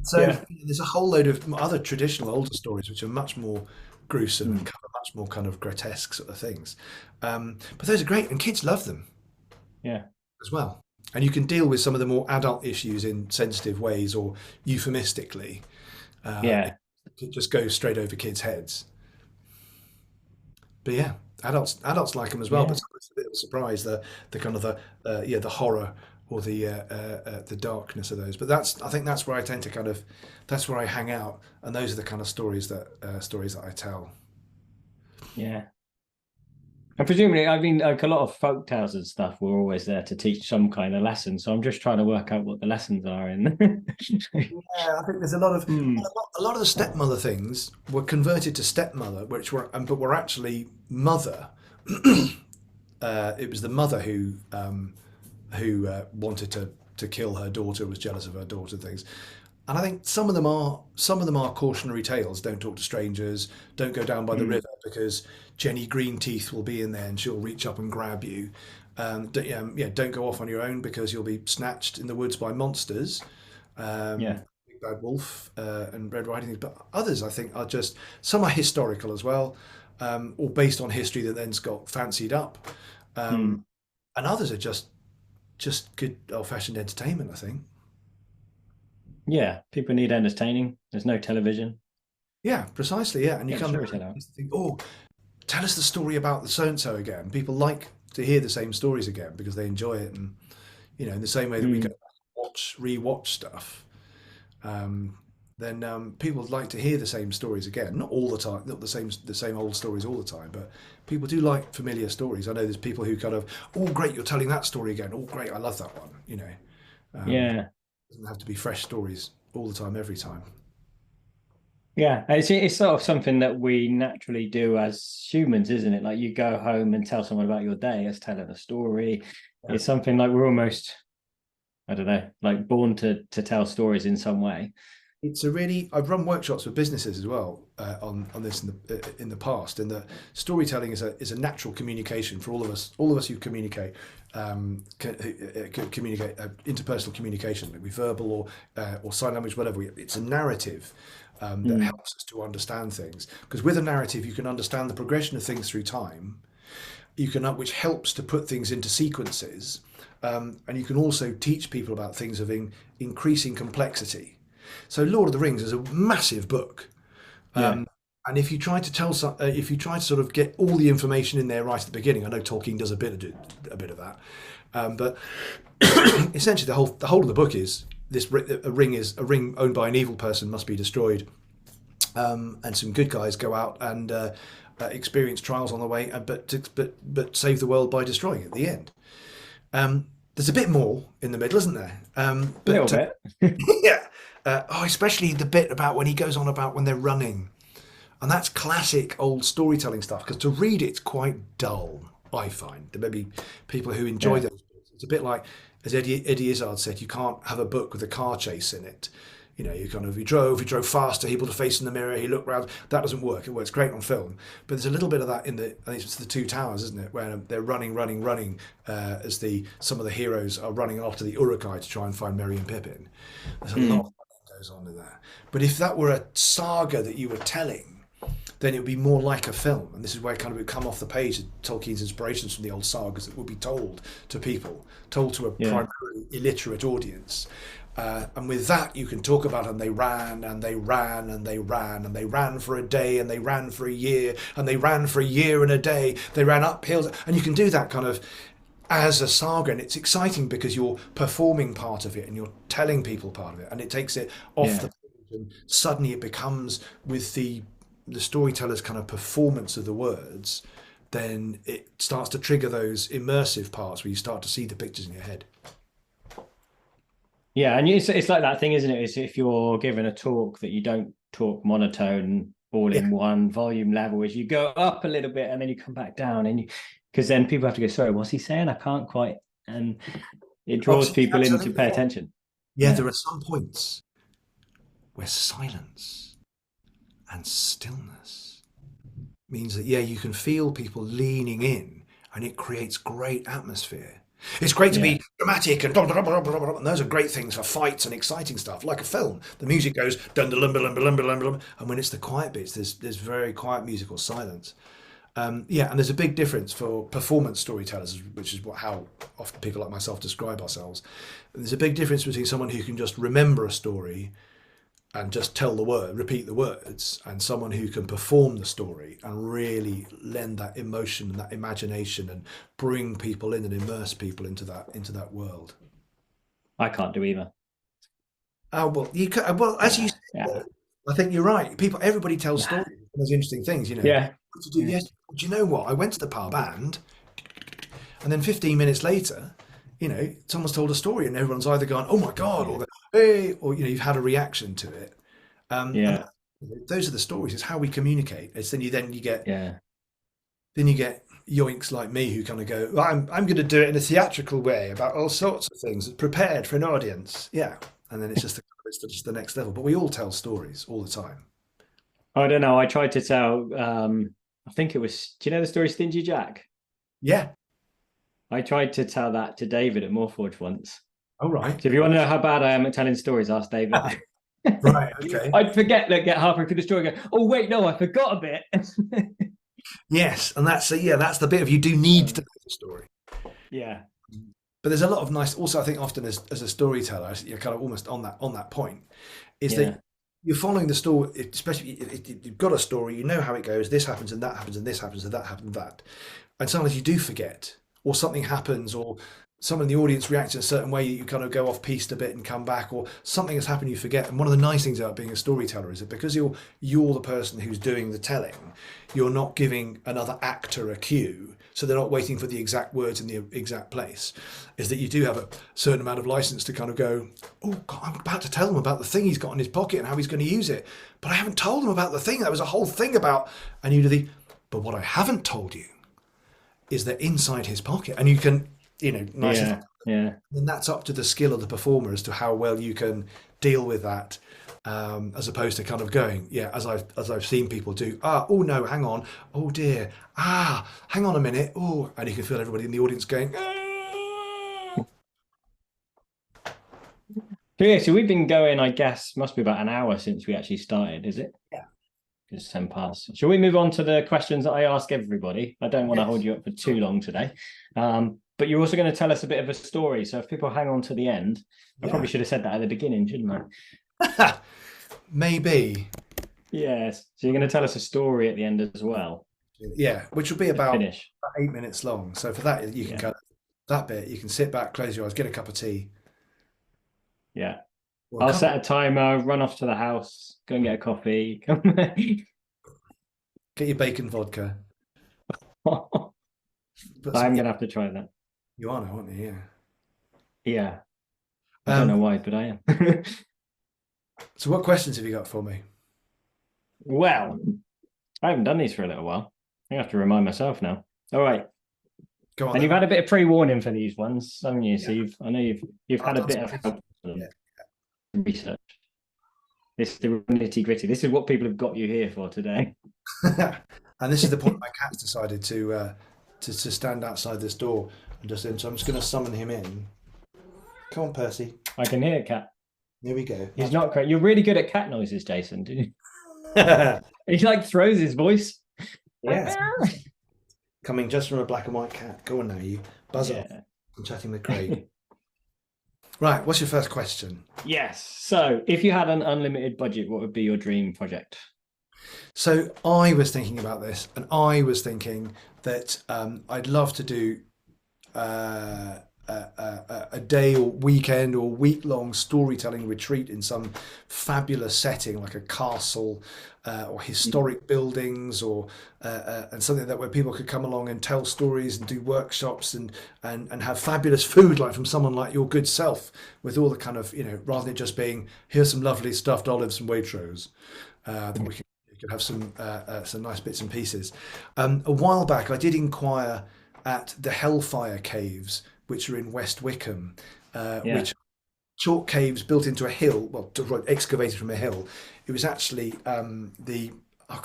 So Yeah, there's a whole load of other traditional older stories which are much more gruesome and mm, cover much more kind of grotesque sort of things. But those are great, and kids love them yeah, as well. And you can deal with some of the more adult issues in sensitive ways or euphemistically. It yeah, could just go straight over kids' heads. But yeah, adults like them as well. But yeah, it's a bit of a surprise the kind of the horror or the darkness of those. But I think that's where I tend to kind of that's where I hang out, and those are the kind of stories that I tell. yeah. And presumably, I mean, like a lot of folk tales and stuff were always there to teach some kind of lesson. So I'm just trying to work out what the lessons are in. Yeah, I think there's Hmm. a lot of the stepmother things were converted to stepmother, but were actually mother. It was the mother who wanted to kill her daughter, was jealous of her daughter, things. And I think some of them are cautionary tales. Don't talk to strangers. Don't go down by the Hmm. river because Jenny Greenteeth will be in there and she'll reach up and grab you. Don't go off on your own because you'll be snatched in the woods by monsters. Yeah. Big Bad Wolf and Red Riding Hood. But others, I think, are just some are historical as well, or based on history that then's got fancied up, Hmm. and others are just good old fashioned entertainment. I think. Yeah. People need entertaining. There's no television. Yeah, precisely. Yeah, and you Get a come there and storyteller. you think, oh, tell us the story about the so and so again. People like to hear the same stories again because they enjoy it, and in the same way that we go Hmm. back and rewatch stuff. then people like to hear the same stories again. Not all the time, not the same old stories all the time, but people do like familiar stories. I know there's people who kind of, oh great, you're telling that story again. Oh great, I love that one. Yeah. It doesn't have to be fresh stories all the time, every time. Yeah, it's sort of something that we naturally do as humans, isn't it? Like you go home and tell someone about your day, it's telling a story. Yeah. It's something like we're almost, I don't know, like born to tell stories in some way. It's a really. I've run workshops with businesses as well on this in the past. And that storytelling is a natural communication for all of us. All of us who communicate, communicate interpersonal communication, maybe verbal or sign language, whatever. It's a narrative that Mm, helps us to understand things. Because with a narrative, you can understand the progression of things through time. You can which helps to put things into sequences, and you can also teach people about things of increasing complexity. So Lord of the Rings is a massive book, yeah, and if you try to if you try to sort of get all the information in there right at the beginning, I know Tolkien does a bit of that, but essentially the whole of the book is a ring owned by an evil person must be destroyed, and some good guys go out and experience trials on the way, but save the world by destroying it at the end. There's a bit more in the middle, isn't there? a little But bit. yeah. Especially the bit about when he goes on about when they're running. And that's classic old storytelling stuff because to read it's quite dull, I find. There may be people who enjoy Yeah, those bits. It's a bit like, as Eddie Izzard said, you can't have a book with a car chase in it. You kind of, he drove faster, he put a face in the mirror, he looked round. That doesn't work. It works great on film. But there's a little bit of that I think it's the Two Towers, isn't it? Where they're running, as some of the heroes are running after the Uruk-hai to try and find Merry and Pippin. There's a lot mm, that goes on in there. But if that were a saga that you were telling, then it would be more like a film. And this is where kind of it would come off the page, Tolkien's inspirations from the old sagas that would be told to people, told to a yeah, primarily illiterate audience. And with that, you can talk about, and they ran, and they ran, and they ran, and they ran for a day, and they ran for a year, and they ran for a year and a day. They ran up hills, and you can do that kind of as a saga, and it's exciting because you're performing part of it and you're telling people part of it, and it takes it off the yeah. page, and suddenly it becomes with the storyteller's kind of performance of the words. Then it starts to trigger those immersive parts where you start to see the pictures in your head. Yeah, and it's like that thing, isn't it? It's if you're given a talk that you don't talk monotone all Yeah, in one volume level, is you go up a little bit and then you come back down, and you because then people have to go, sorry, what's he saying? I can't quite, and it draws people in to absolutely. pay Yeah. attention. Yeah, Yeah, there are some points where silence and stillness means that, yeah, you can feel people leaning in and it creates great atmosphere. It's great to yeah, be dramatic and blah, blah, blah, blah, blah, and those are great things for fights and exciting stuff, like a film. The music goes dun dun dun dun dun dun dun, and when it's the quiet bits, there's very quiet music or silence. Yeah, and there's a big difference for performance storytellers, which is how often people like myself describe ourselves. There's a big difference between someone who can just remember a story and just repeat the words, and someone who can perform the story and really lend that emotion and that imagination and bring people in and immerse people into that world. I can't do either. Oh well, you can, well as you Yeah, said, yeah, I think you're right. Everybody tells nah, stories. There's interesting things, yeah, What to do? yeah, Yes. Do you know what? I went to the pub and then 15 minutes later, someone's told a story and everyone's either gone, "Oh my god," or yeah, "Hey," or you've had a reaction to it. And yeah, those are the stories. It's how we communicate. It's then yeah. you get yoinks like me who kind of go, well, I'm going to do it in a theatrical way about all sorts of things, prepared for an audience. Yeah, and then it's just the next level. But we all tell stories all the time. I don't know. I tried to tell. I think it was. Do you know the story Stingy Jack? Yeah. I tried to tell that to David at Moorforge once. All right. So if you want to know how bad I am at telling stories, ask David. Right. Okay. I'd forget that, get halfway through the story, and go, oh wait, no, I forgot a bit. Yes, and that's the bit of you do need to know the story. Yeah, But there's a lot of nice. Also, I think often as a storyteller, you're kind of almost on that point. Is that yeah, you're following the story, especially if you've got a story, you know how it goes. This happens and that happens and this happens and that happens and that. And sometimes you do forget, or something happens, or someone in the audience reacts in a certain way, you kind of go off piste a bit and come back, or something has happened, you forget. And one of the nice things about being a storyteller is that because you're the person who's doing the telling, you're not giving another actor a cue, so they're not waiting for the exact words in the exact place. Is that you do have a certain amount of license to kind of go, oh God, I'm about to tell them about the thing he's got in his pocket and how he's going to use it, but I haven't told them about the thing. That was a whole thing about, and you do the, but what I haven't told you is that inside his pocket, and you can, nice. Yeah, yeah. And that's up to the skill of the performer as to how well you can deal with that, as opposed to kind of going, yeah, as I've seen people do. Oh no, hang on, oh dear, hang on a minute, oh, and you can feel everybody in the audience going. So yeah, so we've been going, I guess, must be about an hour since we actually started, is it? Yeah. It's 10 past. Shall we move on to the questions that I ask everybody? I don't want to hold you up for too long today. But you're also going to tell us a bit of a story. So if people hang on to the end, I probably should have said that at the beginning, shouldn't I? Maybe. Yes. So you're going to tell us a story at the end as well. Yeah, which will be about Finish. 8 minutes long. So for that, you can Yeah. kind of, that bit, you can sit back, close your eyes, get a cup of tea. Yeah. Or a I'll cup- set a timer, run off to the house, go and get a coffee. Get your bacon vodka. Put I'm some, going to have to try that. you are now, aren't you? Yeah. Yeah. I don't know why, but I am. So what questions have you got for me? Well, I haven't done these for a little while. I have to remind myself now. All right. Go on. And you've had a bit of pre-warning for these ones, haven't you? So Yeah. I know you've had a bit of help for them. Research. This is the nitty-gritty. This is what people have got you here for today. And this is the point my cat's decided to stand outside this door and just in. So I'm just going to summon him in. Come on, Percy. I can hear Cat. Here we go. He's not great. You're really good at cat noises, Jason. Do you? He like throws his voice. Yes. Coming just from a black and white cat. Go on now, you buzz off. Yeah. I'm chatting with Craig. Right. What's your first question? Yes. So, if you had an unlimited budget, what would be your dream project? So I was thinking about this, and I was thinking that I'd love to do a day or weekend or week-long storytelling retreat in some fabulous setting, like a castle or historic buildings, or and something that where people could come along and tell stories and do workshops and have fabulous food, like from someone like your good self, with all the kind of rather than just being here's some lovely stuffed olives and Waitrose, that we could have some nice bits and pieces. A while back, I did inquire at the Hellfire Caves, which are in West Wickham, which chalk caves built into a hill, well, excavated from a hill. It was actually I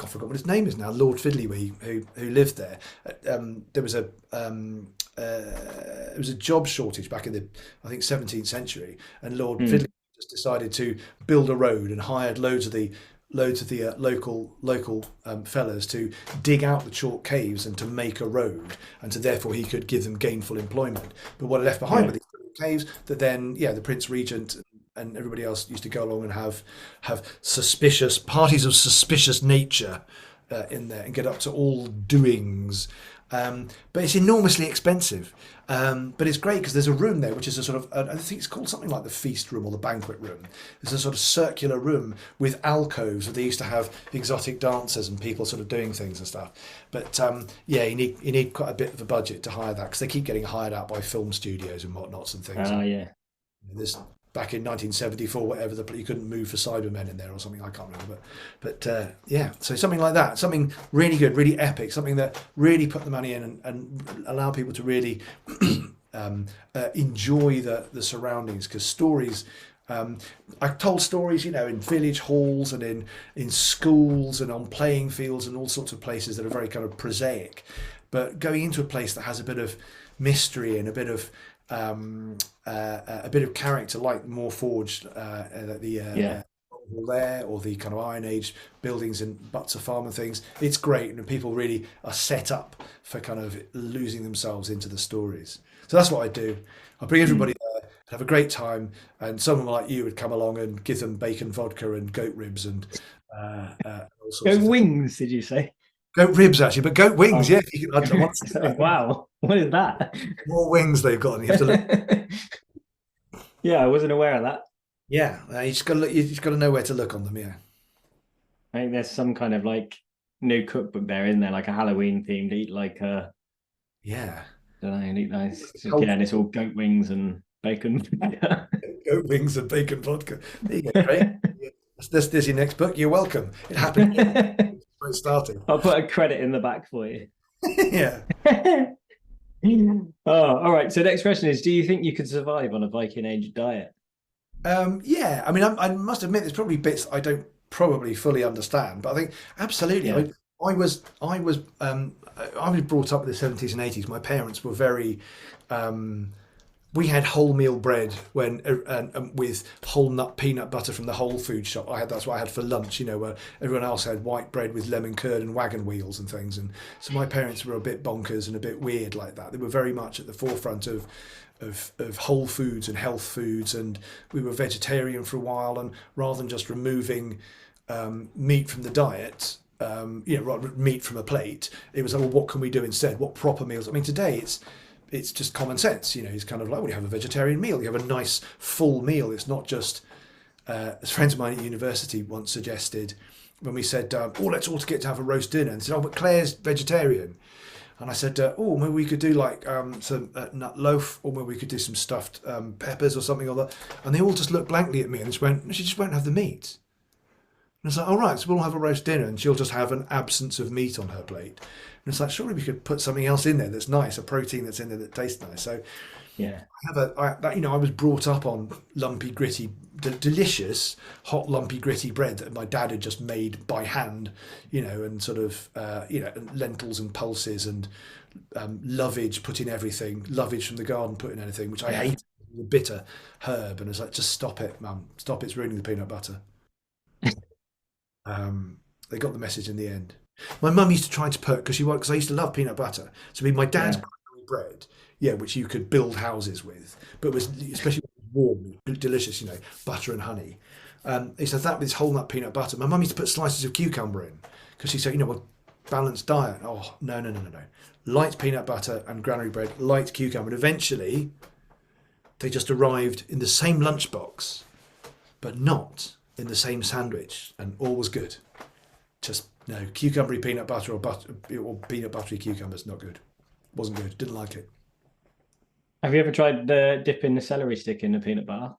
forgot what his name is now, Lord Fiddlywee, who lived there. There was a job shortage back in the, I think, 17th century, and Lord Fiddlywee just decided to build a road and hired loads of the local fellas to dig out the chalk caves and to make a road, and so therefore he could give them gainful employment. But what he left behind were these caves that then, the Prince Regent and everybody else used to go along and have suspicious parties of suspicious nature in there and get up to all doings. But it's enormously expensive. But it's great because there's a room there, which is a sort of, I think it's called something like the feast room or the banquet room. There's a sort of circular room with alcoves where they used to have exotic dancers and people sort of doing things and stuff. But you need quite a bit of a budget to hire that because they keep getting hired out by film studios and whatnots and things. Oh, yeah. There's back in 1974, whatever, you couldn't move for Cybermen in there or something. I can't remember, but so something like that, something really good, really epic, something that really put the money in and allow people to really enjoy the surroundings. Because stories, I've told stories, in village halls and in schools and on playing fields and all sorts of places that are very kind of prosaic, but going into a place that has a bit of mystery and a bit of character, like more forged there, or the kind of Iron Age buildings in Butser Farm and things. It's great, and people really are set up for kind of losing themselves into the stories. So that's what I do. I bring everybody there, have a great time, and someone like you would come along and give them bacon vodka and goat ribs and all sorts of Wings, did you say? Goat ribs, actually, but goat wings, Oh, yeah. I want to see that. wow. What is that? More wings they've got, and you have to look. Yeah, I wasn't aware of that. Yeah, you just got to look. You just got to know where to look on them. Yeah, I think there's some kind of like new cookbook there, isn't there? Like a Halloween themed eat like yeah. don't know, eat nice. Cold Yeah, and it's all goat wings and bacon. goat wings and bacon vodka. There you go, Craig. Yeah. There's your next book. You're welcome. It happened when it started. I'll put a credit in the back for you. Yeah. Oh, all right. So next question is: do you think you could survive on a Viking Age diet? Yeah. I mean, I must admit, there's probably bits I don't probably fully understand, but I think absolutely. Yeah, I was brought up in the 70s and 80s. My parents were very um, we had wholemeal bread with whole nut peanut butter from the whole food shop. That's what I had for lunch. Where everyone else had white bread with lemon curd and wagon wheels and things. And so my parents were a bit bonkers and a bit weird like that. They were very much at the forefront of whole foods and health foods, and we were vegetarian for a while. And rather than just removing meat from the diet, meat from a plate, it was like, well, what can we do instead? What proper meals? I mean, today it's just common sense. It's kind of like, well, you have a vegetarian meal, you have a nice full meal. It's not just, as friends of mine at university once suggested, when we said, oh, let's all get to have a roast dinner, and said, oh, but Claire's vegetarian. And I said, oh, maybe we could do like some nut loaf, or maybe we could do some stuffed peppers or something or that. And they all just looked blankly at me and just went, she just won't have the meat. And it's like, all right, so we'll have a roast dinner, and she'll just have an absence of meat on her plate. And it's like, surely we could put something else in there that's nice, a protein that's in there that tastes nice. So yeah, I was brought up on lumpy, gritty, delicious, hot, lumpy, gritty bread that my dad had just made by hand, and sort of, lentils and pulses and lovage put in everything, lovage from the garden put in anything, which I yeah. hate, the bitter herb. And it's like, just stop it, mum, stop, it's ruining the peanut butter. They got the message in the end. My mum used to try to put, because I used to love peanut butter. So my dad's Yeah. bread, yeah, which you could build houses with, but it was especially warm, delicious, butter and honey. He said that with this whole nut peanut butter. My mum used to put slices of cucumber in because she said, well, balanced diet. Oh, no, no, no, no, no. Light peanut butter and granary bread, light cucumber. And eventually, they just arrived in the same lunchbox, but not in the same sandwich, and all was good. Just no cucumbery peanut butter or peanut buttery cucumbers. Not good. Wasn't good. Didn't like it. Have you ever tried dipping the celery stick in the peanut butter?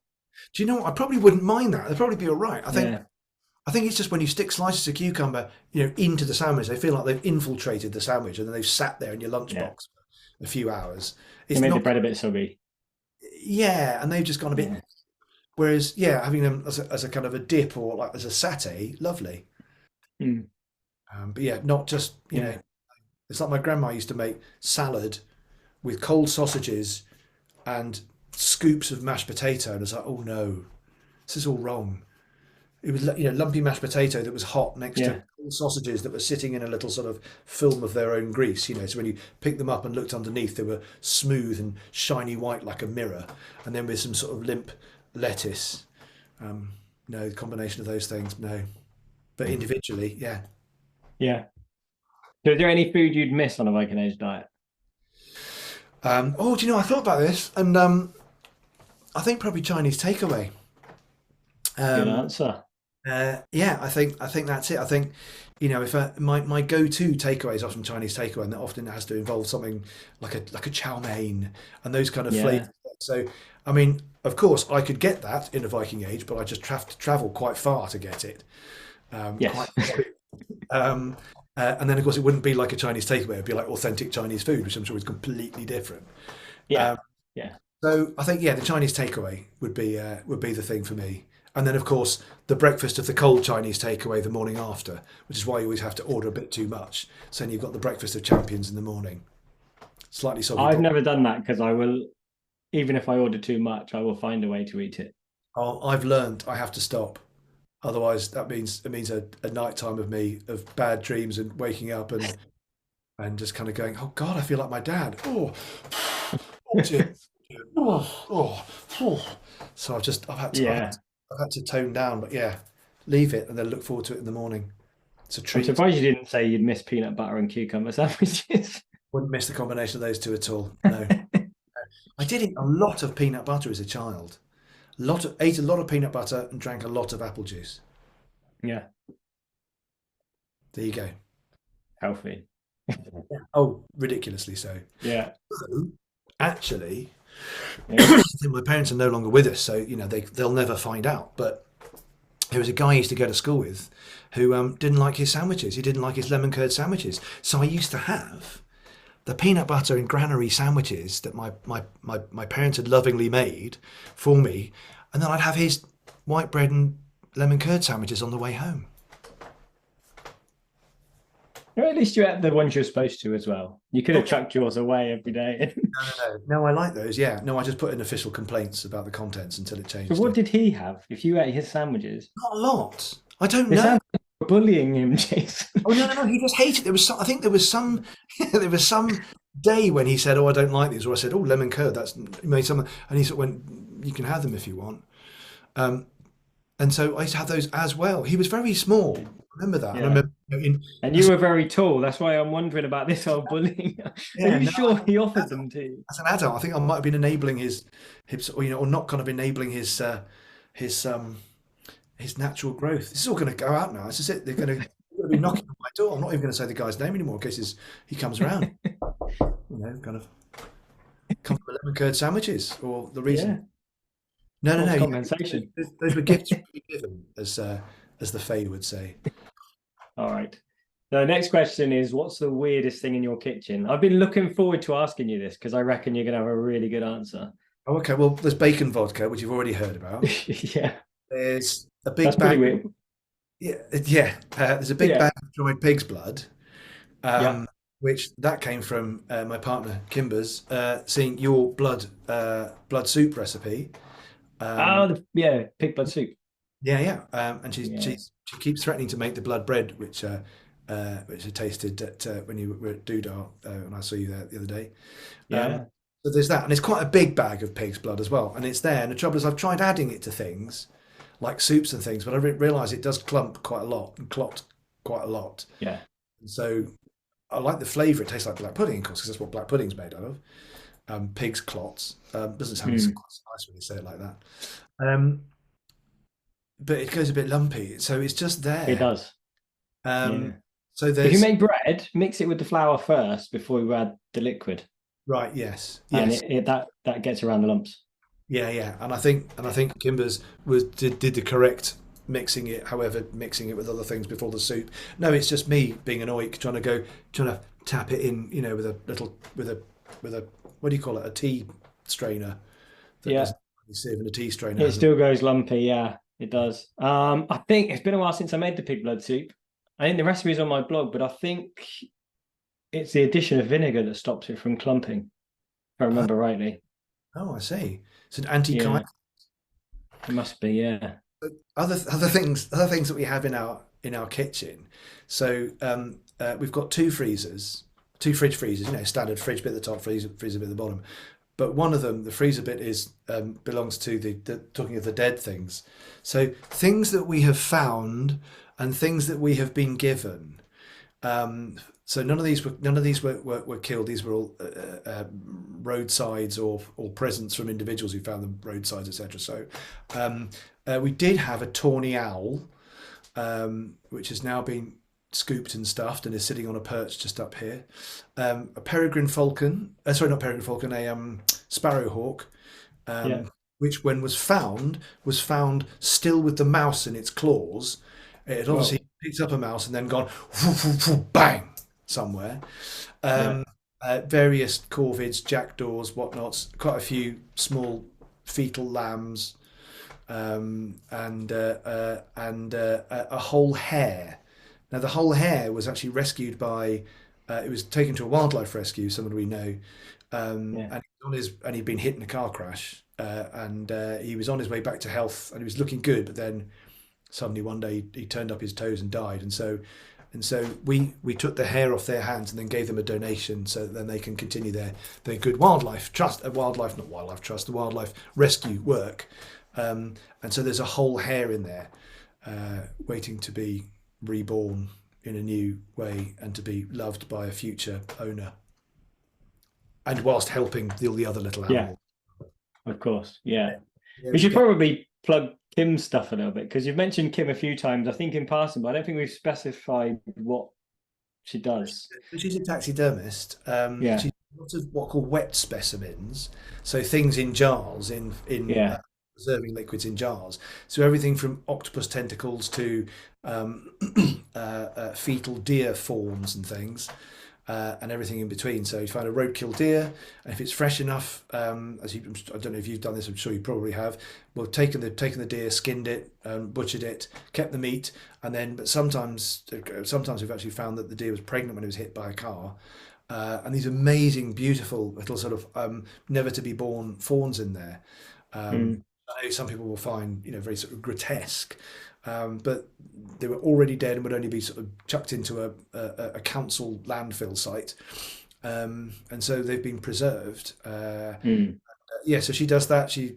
Do you know what? I probably wouldn't mind that. They'd probably be all right. I think. Yeah, I think it's just when you stick slices of cucumber, into the sandwich, they feel like they've infiltrated the sandwich and then they've sat there in your yeah. lunchbox for a few hours. They It's made the not. bread a bit soggy. Yeah, and they've just gone a bit. Yeah. Whereas, yeah, having them as a kind of a dip or like as a satay, lovely. Mm, But yeah, not just yeah. It's like my grandma used to make salad with cold sausages and scoops of mashed potato, and it's like, oh no, this is all wrong. It was lumpy mashed potato that was hot next to Yeah. cold sausages that were sitting in a little sort of film of their own grease. So when you picked them up and looked underneath, they were smooth and shiny white like a mirror, and then with some sort of limp lettuce. No, the combination of those things, no. But individually, yeah. Yeah. So is there any food you'd miss on a Viking Age diet? Oh, do you know? I thought about this, and I think probably Chinese takeaway. Good Um, answer. yeah, I think that's it. I think if my go-to takeaway is often Chinese takeaway, and that often has to involve something like a chow mein and those kind of flavors. Yeah. So, I mean, of course, I could get that in a Viking Age, but I just have to travel quite far to get it. Quite, Yes. um, and then of course it wouldn't be like a Chinese takeaway; it'd be like authentic Chinese food, which I'm sure is completely different. Yeah. Um, Yeah. so I think the Chinese takeaway would be the thing for me. And then of course the breakfast of the cold Chinese takeaway the morning after, which is why you always have to order a bit too much. So then you've got the breakfast of champions in the morning, slightly soggy. I've never done that because I will, even if I order too much, I will find a way to eat it. Oh, I've learned I have to stop. Otherwise, it means a night time of me of bad dreams and waking up and just kind of going, oh God, I feel like my dad. Oh, oh dear. Oh, oh, oh. So I've had to Yeah. I've had to tone down, but yeah, leave it and then look forward to it in the morning. It's a I'm treat. surprised you didn't say you'd miss peanut butter and cucumber sandwiches. Wouldn't miss the combination of those two at all. No, I did eat a lot of peanut butter as a child. Ate a lot of peanut butter and drank a lot of apple juice. Yeah, There you go. healthy. Oh, ridiculously so. Yeah, So, actually, yeah. my parents are no longer with us, so they'll never find out. But there was a guy I used to go to school with who didn't like his sandwiches. He didn't like his lemon curd sandwiches. So I used to have the peanut butter and granary sandwiches that my parents had lovingly made for me, and then I'd have his white bread and lemon curd sandwiches on the way home. Or at least you ate the ones you're supposed to as well. You could have chucked yours away every day. No, I like those. Yeah, no, I just put in official complaints about the contents until it changed. So what did he have if you ate his sandwiches? Not a lot. I don't It know. sounds like you're bullying him, Jason. Oh no, he just hated. There was some, I think there was some there was some day when he said, "Oh, I don't like these," or I said, "Oh, lemon curd, that's he made some," and he sort of went, "You can have them if you want." Um, and so I used to have those as well. He was very small. I remember that. And I Yeah. remember And you were very tall. That's why I'm wondering about this whole bullying. Are yeah, you no, sure he offered them to you? as an adult, I think I might have been enabling his or not kind of enabling his his natural growth. This is all going to go out now. This is it. They're going to be knocking on my door. I'm not even going to say the guy's name anymore in case he comes around. Kind of come from lemon curd sandwiches or the reason. Yeah. No, What's no. compensation? Those were gifts to be given, as the Fae would say. All right. The next question is, what's the weirdest thing in your kitchen? I've been looking forward to asking you this because I reckon you're going to have a really good answer. Oh, okay. Well, there's bacon vodka, which you've already heard about. Yeah, There's a that's big pretty bag. weird. Yeah. There's a big Yeah, bag of dried pig's blood, yeah. which that came from my partner Kimber's seeing your blood soup recipe. Um, Oh, yeah, pig blood soup. and Yeah, she keeps threatening to make the blood bread, which I tasted when you were at Dudar when I saw you there the other day. Um, yeah. so there's that, and it's quite a big bag of pig's blood as well, and it's there. And the trouble is, I've tried adding it to things like soups and things, but I realise it does clump quite a lot and clot quite a lot. Yeah. And so I like the flavour. It tastes like black pudding, of course, because that's what black pudding's made out of. Pig's clots. Doesn't sound as Mm, nice when you say it like that. Um, but it goes a bit lumpy, so it's just it there. does. Yeah. Um, so If you there's make bread, mix it with the flour first before you add the liquid, right, yes, and yes, that gets around the lumps. yeah, and I think Kimber's did the correct mixing it, however, mixing it with other things before the soup. No, it's just me being an oik trying to tap it in, with a little with a what do you call it, a tea strainer that Yeah, doesn't really serve in a tea strainer it hasn't. still goes lumpy. Yeah, it does. I think it's been a while since I made the pig blood soup. I think the recipe is on my blog, but I think it's the addition of vinegar that stops it from clumping, if I Oh, remember rightly. oh, I see. It's an anti. Yeah, it must be. Yeah, Other things that we have in our kitchen. So we've got two fridge freezers. Standard fridge bit at the top, freezer bit at the bottom. But one of them, the freezer bit, is belongs to the talking of the dead things. So things that we have found and things that we have been given. So none of these were killed. These were all roadsides or presents from individuals who found them roadsides, etc. So we did have a tawny owl, which has now been scooped and stuffed and is sitting on a perch just up here. A peregrine falcon, sorry, not peregrine falcon, a sparrowhawk, yeah, which when was found still with the mouse in its claws. It had obviously well, picked up a mouse and then gone bang somewhere. yeah, Um, Various corvids, jackdaws, whatnots, quite a few small fetal lambs, and a whole hare. Now, the whole hare was actually rescued by. It was taken to a wildlife rescue, someone we know, yeah, and he'd been hit in a car crash, and he was on his way back to health, and he was looking good, but then suddenly one day he turned up his toes and died, and so we took the hair off their hands and then gave them a donation so that then they can continue their good wildlife trust, not wildlife trust, the wildlife rescue work, and so there's a whole hare in there, waiting to be reborn in a new way and to be loved by a future owner, and whilst helping all the other little Yeah, animals. of course. Yeah. Yeah, We we should get. probably plug Kim's stuff a little bit because you've mentioned Kim a few times, I think in passing, but I don't think we've specified what she does. She's a taxidermist. Yeah, She's lots of what are called wet specimens, so things in jars, in yeah. preserving liquids in jars. So everything from octopus tentacles to um, fetal deer fawns and things, and everything in between. So you find a roadkill deer, and if it's fresh enough, I don't know if you've done this. I'm sure you probably have. Well, taken the deer, skinned it, butchered it, kept the meat, and then. But sometimes we've actually found that the deer was pregnant when it was hit by a car. And these amazing, beautiful little sort of never to be born fawns in there. Mm. I know some people will find, very sort of grotesque, but they were already dead and would only be sort of chucked into a council landfill site, and so they've been preserved. Mm. Yeah, so she does that. She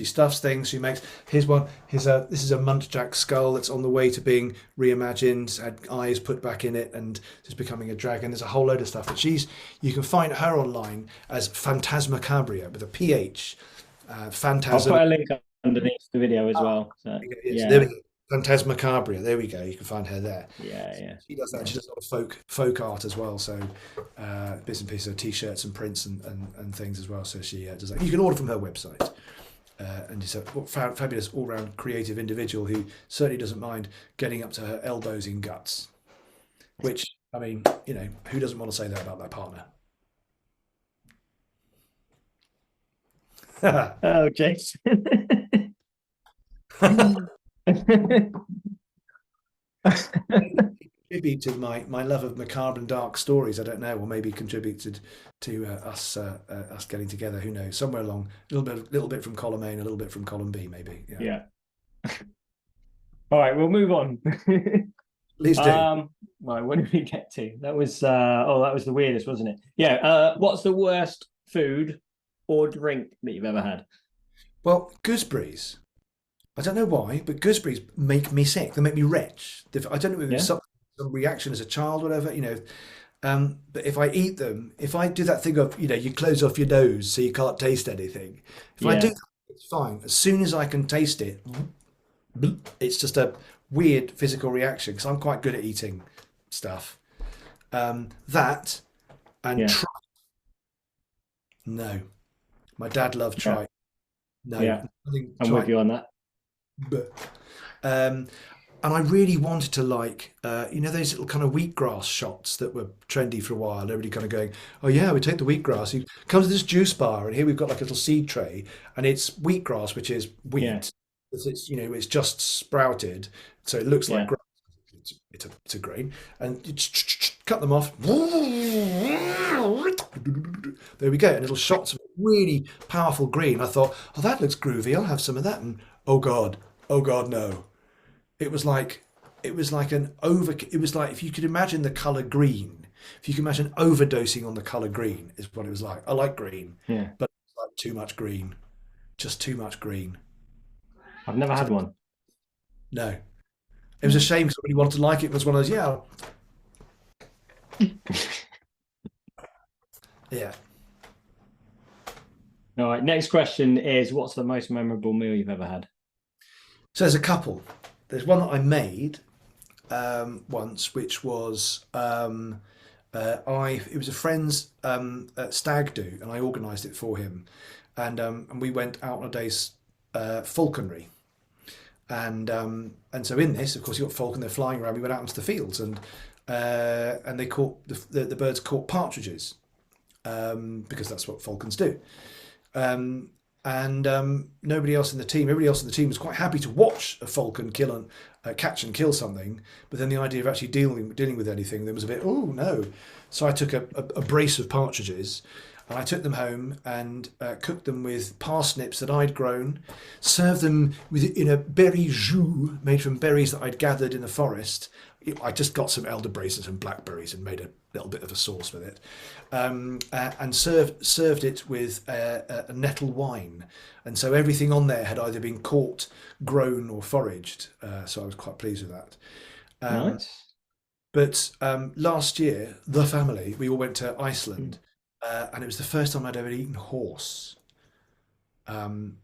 stuffs things. She makes here's one. This is a muntjac skull that's on the way to being reimagined. Had eyes put back in it and is becoming a dragon. There's a whole load of stuff. But you can find her online as Phantasmacabria with a PH. I'll Phantasm. put a link underneath the video as well. So Yes, there we yeah, go. Phantasmacabria. There we go. You can find her there. yeah, yeah, She does that. yeah. She does a lot of folk art as well. So bits and pieces of t-shirts and prints and things as well. So she does that. You can order from her website. And she's a fabulous all-round creative individual who certainly doesn't mind getting up to her elbows in guts. Which, I mean, who doesn't want to say that about their partner? Oh, Jason. Contributed my love of macabre and dark stories. I don't know, or maybe contributed to us getting together. Who knows? Somewhere along, little bit from column A and a little bit from column B, maybe. Yeah. Yeah. All right, we'll move on. Please do. Right, what did we get to? That was that was the weirdest, wasn't it? Yeah. What's the worst food or drink that you've ever had? Well, gooseberries. I don't know why, but gooseberries make me sick. They make me retch. I don't know if it's Yeah. some reaction as a child, whatever. But if I eat them, if I do that thing of, you close off your nose so you can't taste anything. If I do Yeah. that, it's fine. As soon as I can taste it, it's just a weird physical reaction because I'm quite good at eating stuff. That and Yeah. tripe. No. My dad loved Yeah. tripe. No. Yeah. Nothing I'm with tripe. you on that. But, and I really wanted to those little kind of wheatgrass shots that were trendy for a while. Everybody kind of going, oh yeah, we take the wheatgrass. It comes to this juice bar, and here we've got like a little seed tray, and it's wheatgrass, which is Yeah. wheat. It's just sprouted, so it looks like Yeah. grass. It's a grain, and you cut them off. There we go, and little shots of really powerful green. I thought, oh, that looks groovy. I'll have some of that. And oh god, no! It was like It was like if you could imagine the color green. If you can imagine overdosing on the color green, is what it was like. I like green, Yeah. but it's like too much green, just too much green. I've never So had one. no, it was a shame. Somebody wanted to like it. It was one of those. Yeah, yeah. All right. Next question is, what's the most memorable meal you've ever had? So there's a couple. There's one that I made once, which was it was a friend's stag do, and I organised it for him, and we went out on a day's falconry, and so in this, of course, you got falcon. They're flying around. We went out into the fields, and they caught the birds caught partridges, because that's what falcons do. And nobody else in the team, everybody else in the team was quite happy to watch a falcon catch and kill something. But then the idea of actually dealing with anything, there was a bit, oh no. So I took a brace of partridges, and I took them home and cooked them with parsnips that I'd grown, served them in a berry jus made from berries that I'd gathered in the forest. I just got some elderberries and some blackberries and made a little bit of a sauce with it, and served it with a nettle wine. And so everything on there had either been caught, grown, or foraged. So I was quite pleased with that. Nice. But last year, the family, we all went to Mm. Iceland, and it was the first time I'd ever eaten horse. And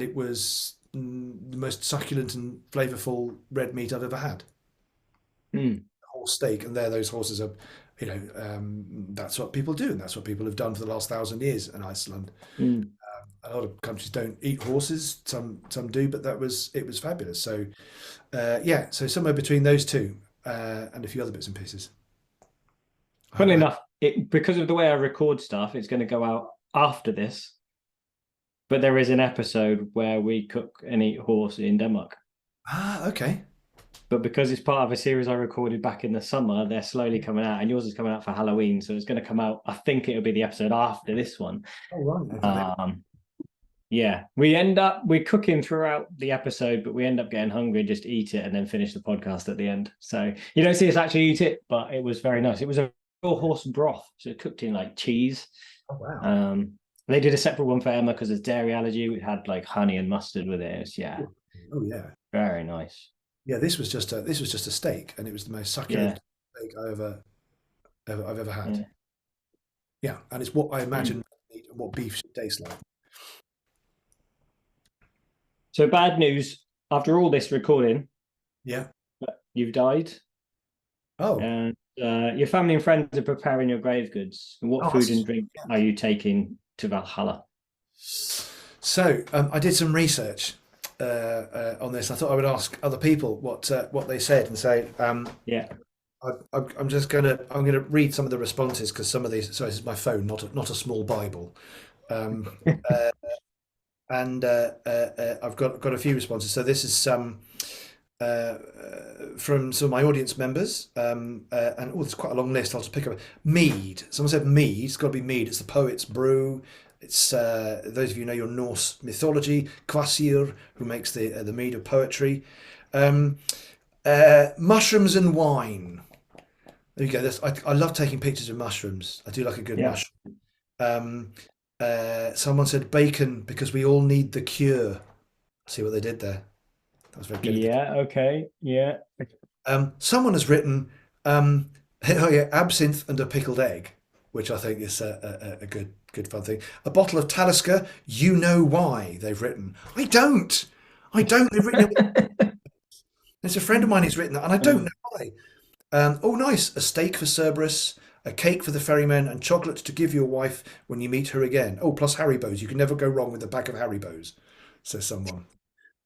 it was the most succulent and flavorful red meat I've ever had. Mm. Horse steak, and there those horses are, that's what people do, and that's what people have done for the last 1,000 years in Iceland. Mm. A lot of countries don't eat horses, some do, but it was fabulous. So yeah, so somewhere between those two and a few other bits and pieces. Funnily I, enough, because of the way I record stuff, it's going to go out after this. But there is an episode where we cook and eat horse in Denmark. okay. But because it's part of a series I recorded back in the summer, they're slowly coming out, and yours is coming out for Halloween, so it's going to come out. I think it'll be the episode after this one. Oh, right. Okay. Yeah, we're cooking throughout the episode, but we end up getting hungry and just eat it and then finish the podcast at the end. So you don't see us actually eat it, but it was very nice. It was a raw horse broth, so it cooked in like cheese. Oh, wow. They did a separate one for Emma because of dairy allergy. We had like honey and mustard with it. It was, yeah, Oh, yeah. very nice. Yeah, this was just a steak, and it was the most Yeah, succulent steak I've ever had. yeah. Yeah, and it's what I Mm. imagine what beef should taste like. So bad news. After all this recording, Yeah. you've died, Oh. and your family and friends are preparing your grave goods. What Oh, food and drink are you taking to Valhalla? so I did some research on this. I thought I would ask other people what they said, and say Yeah. I'm gonna read some of the responses, because some of these. So this is my phone, not a small Bible. Um, and I've got a few responses. So this is some uh, from some of my audience members, and there's quite a long list. I'll just pick up mead. Someone said mead. It's got to be mead. It's the poet's brew. It's those of you who know your Norse mythology. Kvasir, who makes the mead of poetry. Um, Mushrooms and wine. There you go. I love taking pictures of mushrooms. I do like a good Yeah. mushroom. Um, Someone said bacon because we all need the cure. See what they did there? That was very good. Yeah. Okay. Yeah. Someone has written, oh yeah, absinthe and a pickled egg, which I think is a good fun thing. A bottle of Talisker, you know why they've written. I don't. I don't. They've written it. There's a friend of mine who's written that, and I don't know why. Oh, nice. A steak for Cerberus, a cake for the ferryman, and chocolate to give your wife when you meet her again. Oh, plus Haribos. You can never go wrong with a pack of Haribos, says someone.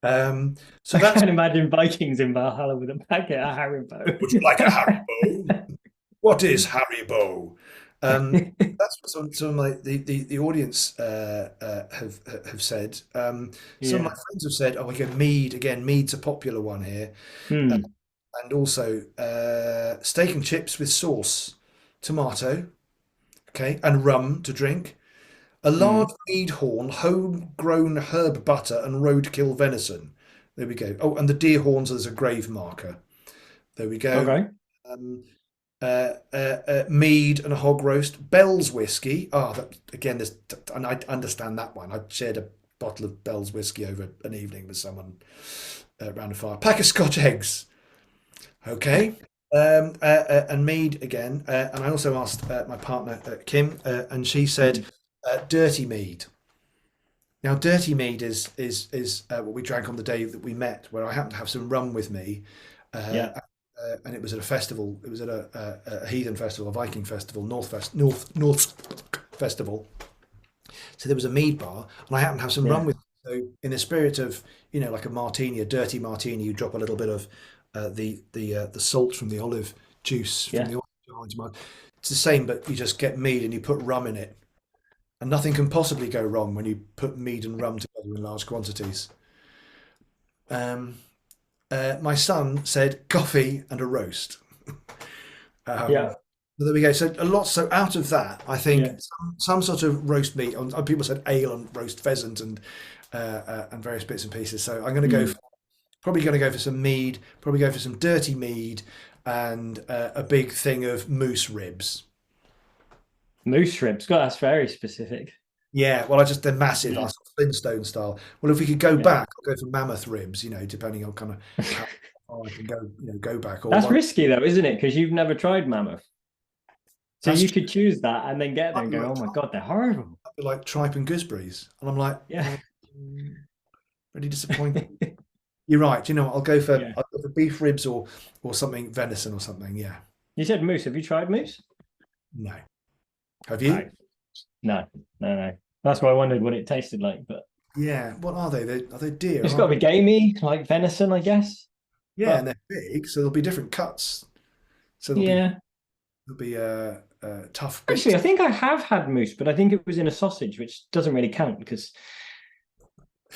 So I that's. can't imagine Vikings in Valhalla with a packet of Haribo. Would you like a Haribo? What is Haribo? That's what some of the audience have said. Some of my Yeah. friends have said, "Oh, again, mead. Again, mead's a popular one here." Hmm. And also steak and chips with sauce, tomato, okay, and rum to drink. A large Hmm. mead horn, homegrown herb butter, and roadkill venison. There we go. Oh, and the deer horns as a grave marker. There we go. Okay. Um, Mead and a hog roast. Bell's whiskey. Ah, that again. This, and I understand that one. I shared a bottle of Bell's whiskey over an evening with someone around a fire. Pack of Scotch eggs. Okay. And mead again. And I also asked my partner Kim, and she said dirty mead. Now, dirty mead is what we drank on the day that we met, where I happened to have some rum with me, Yeah. and it was at a festival. It was at a heathen festival, a Viking festival, North festival. So there was a mead bar, and I happened to have some rum Yeah. with me. So in the spirit of, like a martini, a dirty martini, you drop a little bit of the salt from the olive juice from Yeah. the orange mug. It's the same, but you just get mead and you put rum in it, and nothing can possibly go wrong when you put mead and rum together in large quantities. Um, my son said coffee and a roast. Yeah. So there we go. So a lot. So out of that, I think Yeah. some sort of roast meat. People said ale and roast pheasant and various bits and pieces. So I'm going to go Hmm. for, probably going to go for some mead. Probably go for some dirty mead and a big thing of moose ribs. Moose ribs. God, that's very specific. Yeah, well, they're massive, Flintstone style. Well, if we could go Yeah. back, I'll go for mammoth ribs. Depending on kind of how I can go, go back. Or That's one, risky though, isn't it? Because you've never tried mammoth. So that's you could choose that and then get there might and be go, like, oh my God, they're horrible. tripe and gooseberries, and I'm like, Yeah. really disappointed. You're right. You know, Yeah. I'll go for beef ribs or something venison or something. Yeah. You said moose. Have you tried moose? No. Have No. you? No. No, no. That's why I wondered what it tasted like. But Yeah. What are they? Are they deer? it's got Aren't to be they? gamey, like venison, I guess. Yeah, and But they're big, so there'll be different cuts. So yeah. there'll be tough Actually, bits. I think I have had moose, but I think it was in a sausage, which doesn't really count because,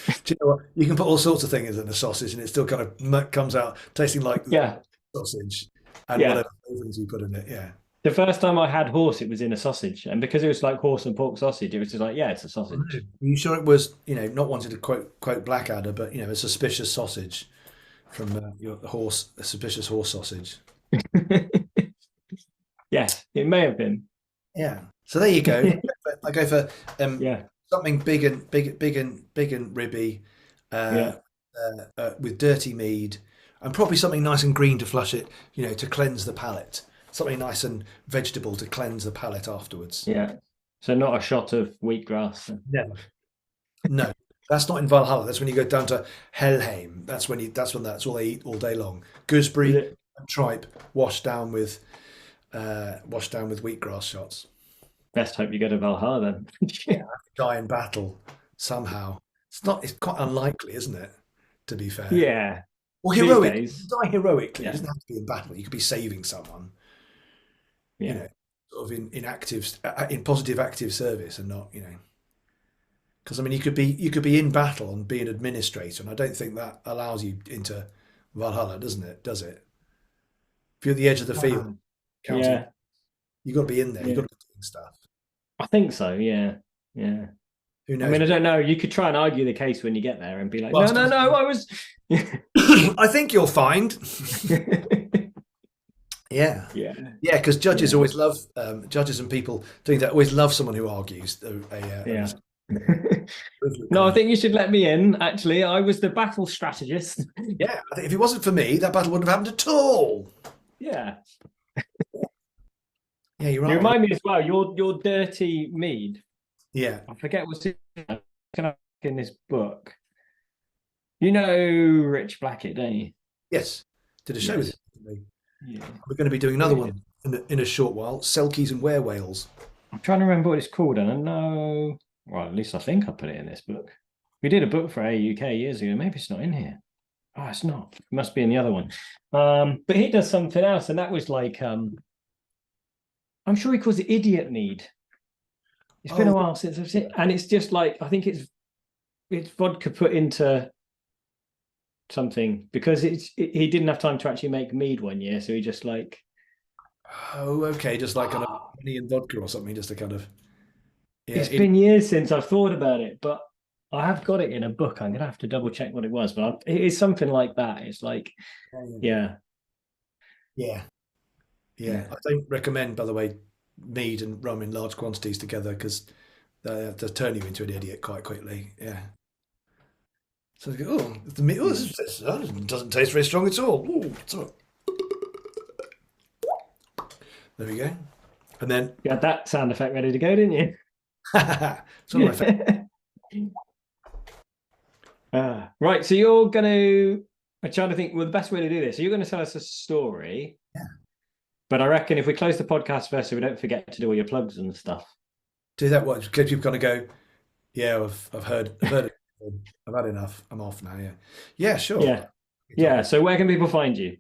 Do you know what? You can put all sorts of things in a sausage, and it still kind of comes out tasting like yeah. sausage and Yeah. whatever flavorings you put in it. Yeah. The first time I had horse, it was in a sausage. And because it was like horse and pork sausage, it was just like, yeah, it's a I know. sausage. Are you sure it was, not wanting to quote Blackadder, but a suspicious sausage from your horse, a suspicious horse sausage. Yes, it may have been. Yeah. So there you go. I go for Yeah. something big and ribby, uh, Yeah. with dirty mead, and probably something nice and green to flush it, to cleanse the palate. Something nice and vegetable to cleanse the palate afterwards. Yeah. So not a shot of wheatgrass. Never. No, that's not in Valhalla. That's when you go down to Helheim. That's all they eat all day long. Is Gooseberry it and tripe washed down with wheatgrass shots. best hope you go to Valhalla Yeah, then? die in battle somehow. It's quite unlikely, isn't it? To be fair. Yeah. Or These heroic. days. Die heroically. It Yeah. doesn't have to be in battle. You could be saving someone, you Yeah. know, sort of in positive active service, and not, because I mean you could be in battle and be an administrator, and I don't think that allows you into Valhalla, doesn't it? Does it? If you're at the edge of the field, Wow. counting, Yeah. you've got to be in there. You've Yeah. got to be doing stuff. I think so. Yeah. Yeah. Who I knows? mean, I don't know. You could try and argue the case when you get there and be like, Well, no, no, no, I was. I think you'll find. Yeah. Yeah. Yeah, because judges Yeah. always love judges and people doing that. Always love someone who argues Yeah. with No, I comment. think you should let me in. Actually, I was the battle strategist. Yeah, I think if it wasn't for me, that battle wouldn't have happened at all. Yeah. Yeah, you're You right. remind me as well, your dirty mead. Yeah. I forget what's in this book. You know Rich Blackett, don't you? Yes. Did a show with Yes. it. Yeah. We're going to be doing another one in a short while. Selkies and werewhales. I'm trying to remember what it's called, and I know. Well, at least I think I put it in this book. We did a book for AUK years ago. Maybe it's not in here. Oh, it's not. It must be in the other one. But he does something else, and that was like, I'm sure he calls it idiot mead. It's been a Oh, while since I've seen, and it's just like I think it's vodka put into something because he didn't have time to actually make mead one year, so he just like okay. Just like kind of honey and vodka or something, just to kind of it's yeah. been years since I've thought about it, but I have got it in a book. I'm gonna have to double check what it was, but it is something like that. It's like yeah, Yeah. yeah. I don't recommend, by the way, mead and rum in large quantities together because they turn you into an idiot quite quickly. Yeah. So you go, the meat, this doesn't taste very strong at all. Ooh, there we go. And then, You had that sound effect ready to go, didn't you? it's one of my favourite. Right, so you're gonna. I'm trying to think. Well, the best way to do this. So you're going to tell us a story. Yeah. But I reckon if we close the podcast first, so we don't forget to do all your plugs and stuff. Do that one. Because people kind of go, yeah, I've heard it. I've had enough. I'm off now. Yeah. Yeah, sure. Yeah. Yeah. So where can people find you?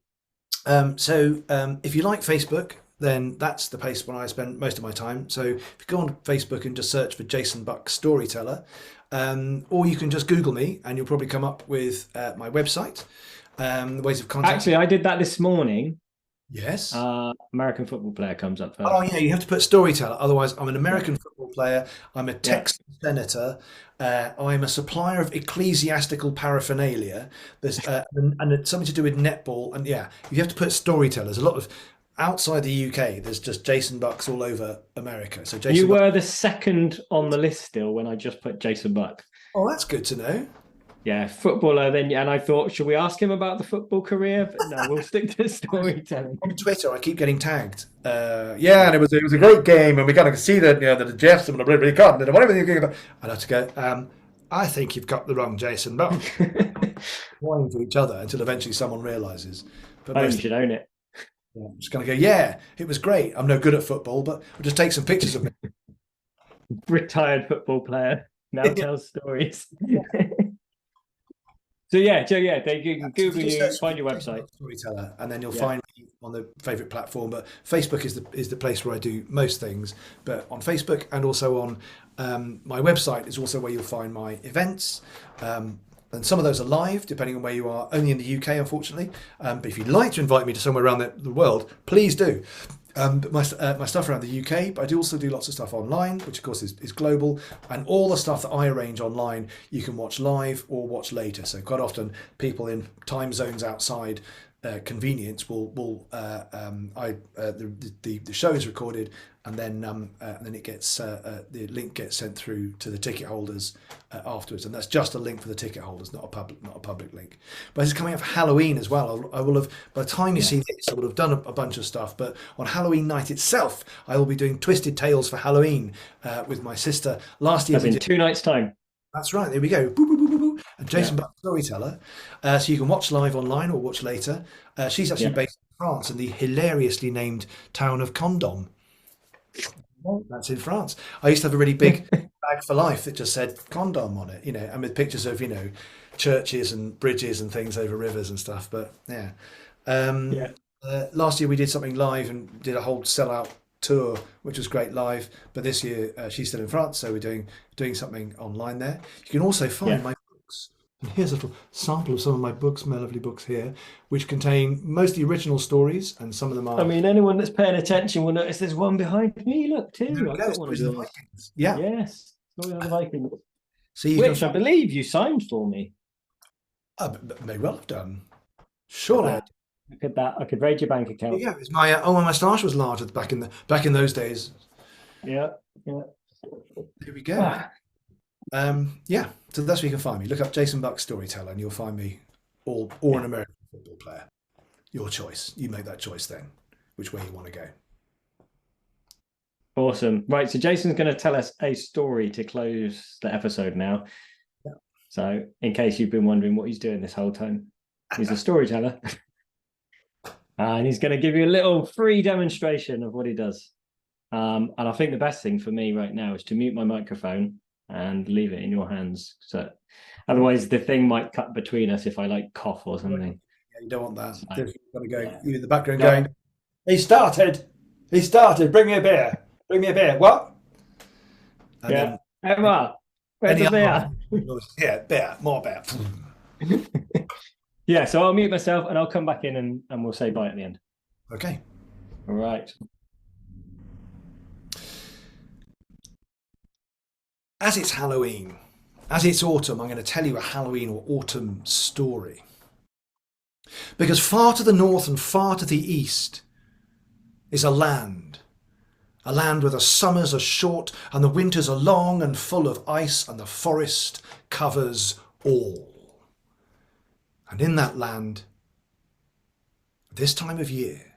So if you like Facebook, then that's the place where I spend most of my time. So if you go on Facebook and just search for Jason Buck Storyteller, or you can just Google me and you'll probably come up with my website, ways of contact. Actually, I did that this morning. Yes. American football player comes up first. Oh, yeah, you have to put Storyteller. Otherwise, I'm an American football player. I'm a Texan senator. I'm a supplier of ecclesiastical paraphernalia. There's and it's something to do with netball. And yeah, you have to put Storyteller. There's a lot of outside the UK. There's just Jason Bucks all over America. So Jason You Buck. were the second on the list still when I just put Jason Buck. Oh, that's good to know. Yeah, footballer. Then, and I thought, should we ask him about the football career? But no, we'll stick to storytelling. On Twitter, I keep getting tagged. Yeah, and it was a great game, and we kind of see that the Jeffs and the really good, and whatever you think about. I'd have to go. I think you've got the wrong Jason, but pointing to each other until eventually someone realizes. But Oh, you most, should own it. yeah, I'm just going to go. Yeah, it was great. I'm no good at football, but I'll just take some pictures of me. Retired football player now tells stories. So yeah, they can Google you, find your website. Storyteller, and then you'll Yeah. find me on the favourite platform. But Facebook is the place where I do most things. But on Facebook and also on my website is also where you'll find my events. And some of those are live, depending on where you are. Only in the UK, unfortunately. But if you'd like to invite me to somewhere around the world, please do. But my stuff around the UK, but I do also do lots of stuff online, which of course is global, and all the stuff that I arrange online you can watch live or watch later. So quite often people in time zones outside convenience will the show is recorded, and then it gets the link gets sent through to the ticket holders afterwards, and that's just a link for the ticket holders, not a public link. But it's coming up for Halloween as well. I will have, by the time you see this, I will have done a bunch of stuff. But on Halloween night itself, I will be doing Twisted Tales for Halloween with my sister. Last year, As in 2 nights' time. that's right. There we go. Boo, boo, boo, boo, boo. And Jason Buck, Storyteller. So you can watch live online or watch later. She's actually based in France, in the hilariously named town of Condom. That's in France. I used to have a really big bag for life that just said condom on it, and with pictures of, churches and bridges and things over rivers and stuff. But yeah. Yeah. Last year we did something live and did a whole sellout tour, which was great live. But this year she's still in France, so we're doing something online there. You can also find my books. And here's a little sample of some of my books, my lovely books here, which contain mostly original stories, and some of them are. I mean, anyone that's paying attention will notice there's one behind me. Look, There too. we I've go, got one of Stories of the yours. Vikings. Yeah. Yes, Story of the Viking, So you can which I believe you signed for me. may well have done. Surely. Look at that. I could raid your bank account. Yeah, it's my my moustache was larger back in those days. Yeah. Here we go. Yeah, so that's where you can find me. Look up Jason Buck Storyteller, and you'll find me, or an American football player. Your choice. You make that choice then, which way you want to go. Awesome. Right, so Jason's going to tell us a story to close the episode now. Yeah. So, in case you've been wondering what he's doing this whole time, he's a storyteller. And he's going to give you a little free demonstration of what he does. And I think the best thing for me right now is to mute my microphone and leave it in your hands. So otherwise the thing might cut between us if I cough or something. Yeah, you don't want that. So, You've got to go. You in the background going. He started. Bring me a beer. What? And yeah. Emma, where's the beer? Yeah, beer. More beer. Yeah, so I'll mute myself and I'll come back in and we'll say bye at the end. Okay. All right. As it's Halloween, as it's autumn, I'm going to tell you a Halloween or autumn story. Because far to the north and far to the east is a land where the summers are short and the winters are long and full of ice, and the forest covers all. And in that land, this time of year,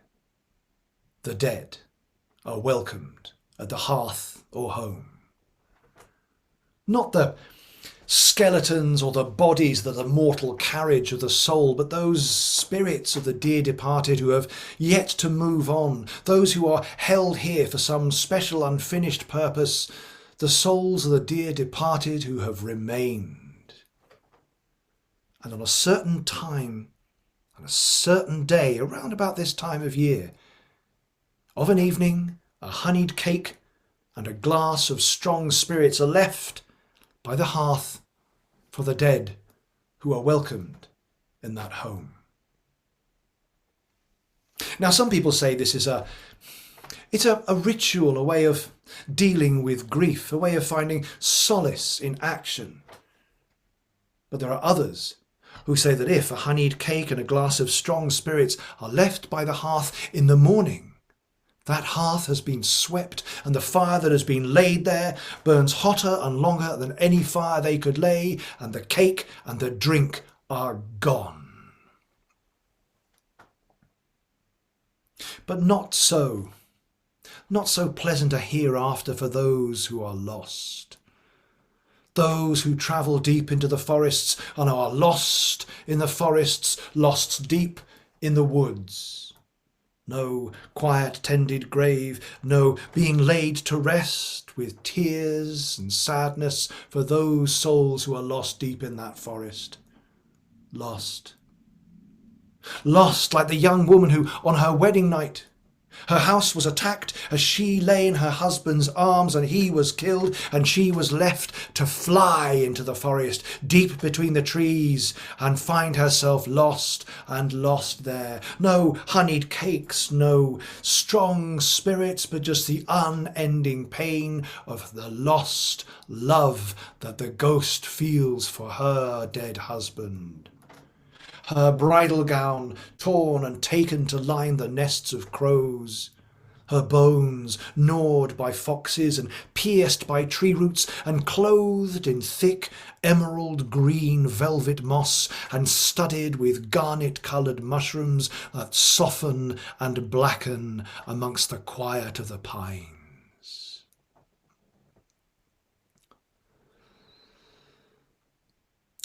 the dead are welcomed at the hearth or home. Not the skeletons or the bodies that are the mortal carriage of the soul, but those spirits of the dear departed who have yet to move on, those who are held here for some special unfinished purpose, the souls of the dear departed who have remained. And on a certain time, on a certain day, around about this time of year, of an evening, a honeyed cake and a glass of strong spirits are left by the hearth for the dead who are welcomed in that home. Now, some people say this is a ritual, a way of dealing with grief, a way of finding solace in action. But there are others who say that if a honeyed cake and a glass of strong spirits are left by the hearth in the morning, That hearth has been swept, and the fire that has been laid there burns hotter and longer than any fire they could lay, and the cake and the drink are gone. But not so pleasant a hereafter for those who are lost. Those who travel deep into the forests and are lost in the forests, lost deep in the woods. No quiet tended grave, no being laid to rest with tears and sadness for those souls who are lost deep in that forest. Lost. Lost like the young woman who, on her wedding night, her house was attacked as she lay in her husband's arms, and he was killed, and she was left to fly into the forest, deep between the trees, and find herself lost and lost there. No honeyed cakes, no strong spirits, but just the unending pain of the lost love that the ghost feels for her dead husband. Her bridal gown torn and taken to line the nests of crows, her bones gnawed by foxes and pierced by tree roots, and clothed in thick emerald green velvet moss, and studded with garnet-coloured mushrooms that soften and blacken amongst the quiet of the pines.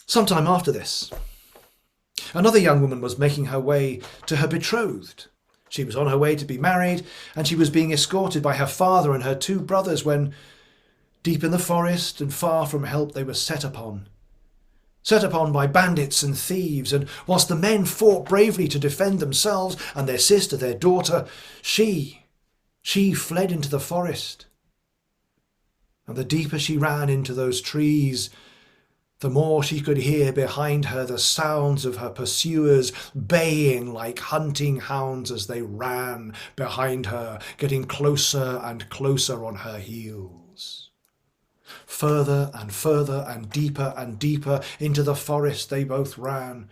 Sometime after this, another young woman was making her way to her betrothed. She was on her way to be married, and she was being escorted by her father and her 2 brothers when, deep in the forest and far from help, they were set upon by bandits and thieves. And whilst the men fought bravely to defend themselves and their sister, their daughter, she fled into the forest. And the deeper she ran into those trees, the more she could hear behind her the sounds of her pursuers baying like hunting hounds as they ran behind her, getting closer and closer on her heels. Further and further and deeper into the forest they both ran,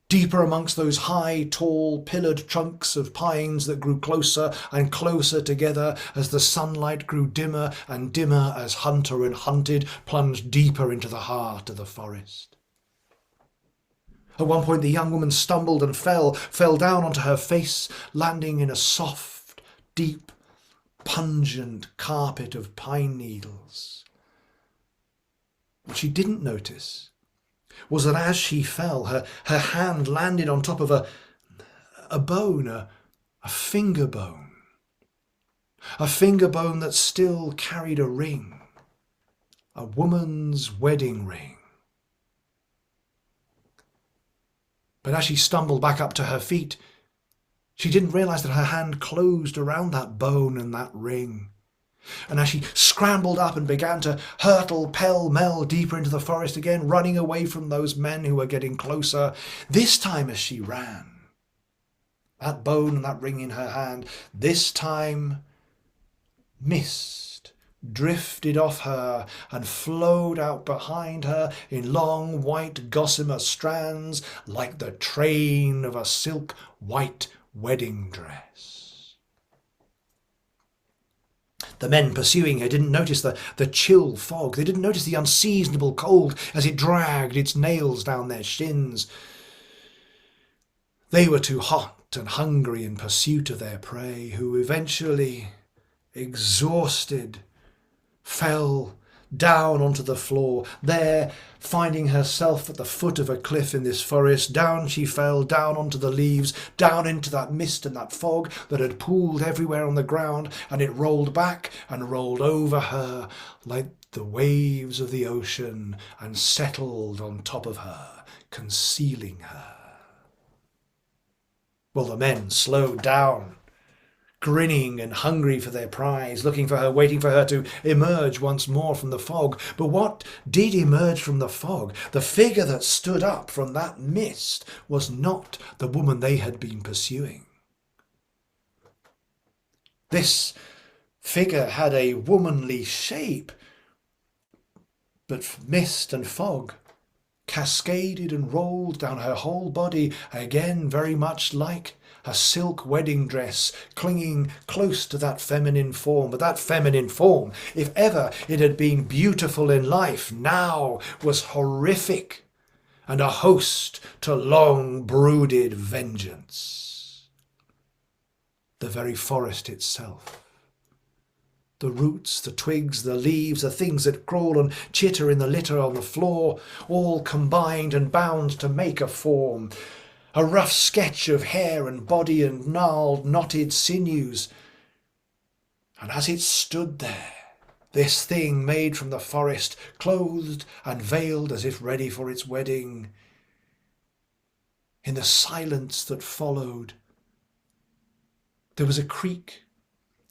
deeper amongst those high, tall, pillared trunks of pines that grew closer and closer together as the sunlight grew dimmer and dimmer as hunter and hunted plunged deeper into the heart of the forest. At one point the young woman stumbled and fell down onto her face, landing in a soft, deep, pungent carpet of pine needles. What she didn't notice was that as she fell, her hand landed on top of a bone, a finger bone. A finger bone that still carried a ring, a woman's wedding ring. But as she stumbled back up to her feet, she didn't realise that her hand closed around that bone and that ring. And as she scrambled up and began to hurtle pell-mell deeper into the forest again, running away from those men who were getting closer, this time as she ran, that bone and that ring in her hand, this time mist drifted off her and flowed out behind her in long white gossamer strands like the train of a silk white wedding dress. The men pursuing her didn't notice the chill fog. They didn't notice the unseasonable cold as it dragged its nails down their shins. They were too hot and hungry in pursuit of their prey, who eventually, exhausted, fell down onto the floor. There, finding herself at the foot of a cliff in this forest, down she fell, down onto the leaves, down into that mist and that fog that had pooled everywhere on the ground, and it rolled back and rolled over her like the waves of the ocean and settled on top of her, concealing her. Well, the men slowed down, grinning and hungry for their prize, looking for her, waiting for her to emerge once more from the fog. But what did emerge from the fog, the figure that stood up from that mist, was not the woman they had been pursuing. This figure had a womanly shape, but mist and fog cascaded and rolled down her whole body, again very much like a silk wedding dress, clinging close to that feminine form. But that feminine form, if ever it had been beautiful in life, now was horrific and a host to long-brooded vengeance. The very forest itself. The roots, the twigs, the leaves, the things that crawl and chitter in the litter on the floor, all combined and bound to make a form, a rough sketch of hair and body and gnarled, knotted sinews. And as it stood there, this thing made from the forest, clothed and veiled as if ready for its wedding, in the silence that followed, there was a creak,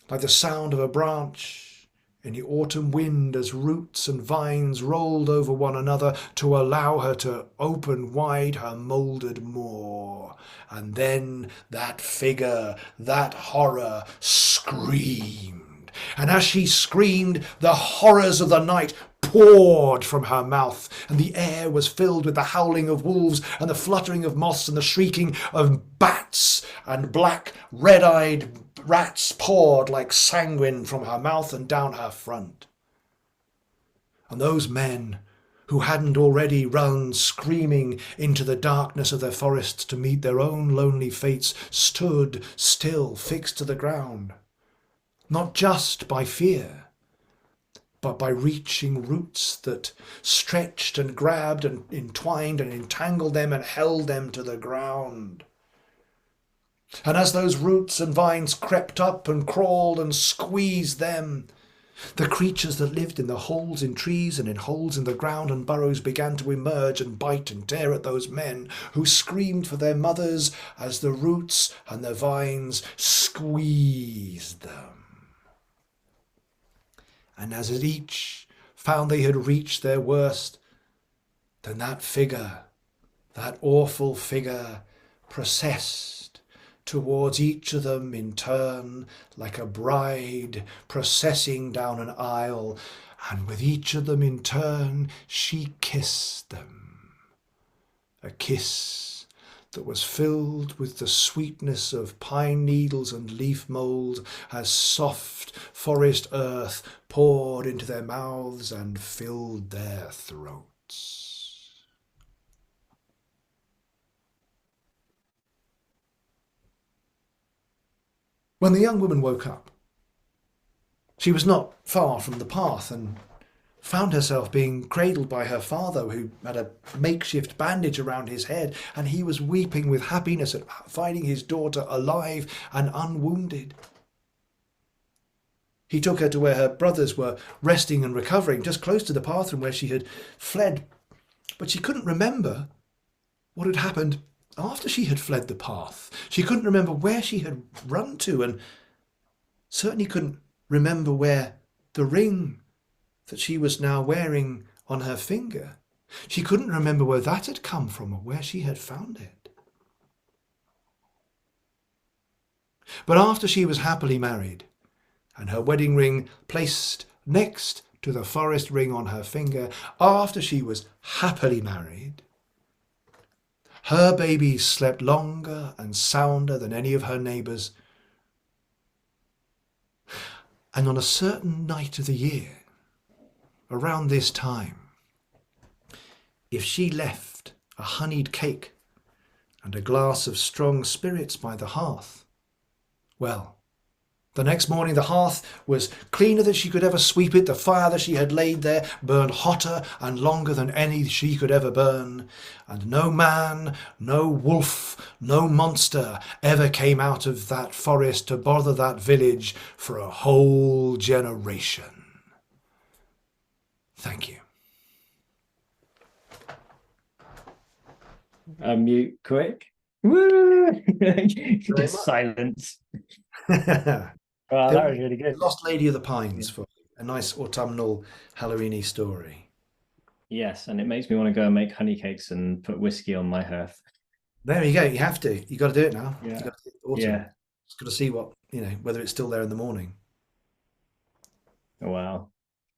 like the sound of a branch in the autumn wind as roots and vines rolled over one another to allow her to open wide her moulded maw. And then that figure, that horror, screamed. And as she screamed, the horrors of the night poured from her mouth, and the air was filled with the howling of wolves and the fluttering of moths and the shrieking of bats, and black, red-eyed rats poured like sanguine from her mouth and down her front. And those men who hadn't already run screaming into the darkness of their forests to meet their own lonely fates stood still, fixed to the ground, not just by fear, but by reaching roots that stretched and grabbed and entwined and entangled them and held them to the ground. And as those roots and vines crept up and crawled and squeezed them, the creatures that lived in the holes in trees and in holes in the ground and burrows began to emerge and bite and tear at those men who screamed for their mothers as the roots and the vines squeezed them. And as each found they had reached their worst, then that figure, that awful figure, processed towards each of them in turn, like a bride processing down an aisle, and with each of them in turn she kissed them. A kiss that was filled with the sweetness of pine needles and leaf mould as soft forest earth poured into their mouths and filled their throats. When the young woman woke up, she was not far from the path and found herself being cradled by her father, who had a makeshift bandage around his head, and he was weeping with happiness at finding his daughter alive and unwounded. He took her to where her brothers were resting and recovering, just close to the path from where she had fled, but she couldn't remember what had happened after she had fled the path. She couldn't remember where she had run to, and certainly couldn't remember where the ring that she was now wearing on her finger, she couldn't remember where that had come from or where she had found it. But after she was happily married, and her wedding ring placed next to the forest ring on her finger, after she was happily married, her babies slept longer and sounder than any of her neighbours. And on a certain night of the year, around this time, if she left a honeyed cake and a glass of strong spirits by the hearth, well, the next morning the hearth was cleaner than she could ever sweep it. The fire that she had laid there burned hotter and longer than any she could ever burn. And no man, no wolf, no monster ever came out of that forest to bother that village for a whole generation. Thank you. Mute quick. Just silence. Wow, that was really good. Lost Lady of the Pines for a nice autumnal Halloweeny story. Yes, and it makes me want to go and make honey cakes and put whiskey on my hearth. There you go. You have to. You got to do it now. Yeah. You got to do it autumn. Yeah. Just got to see what, whether it's still there in the morning. Oh, wow.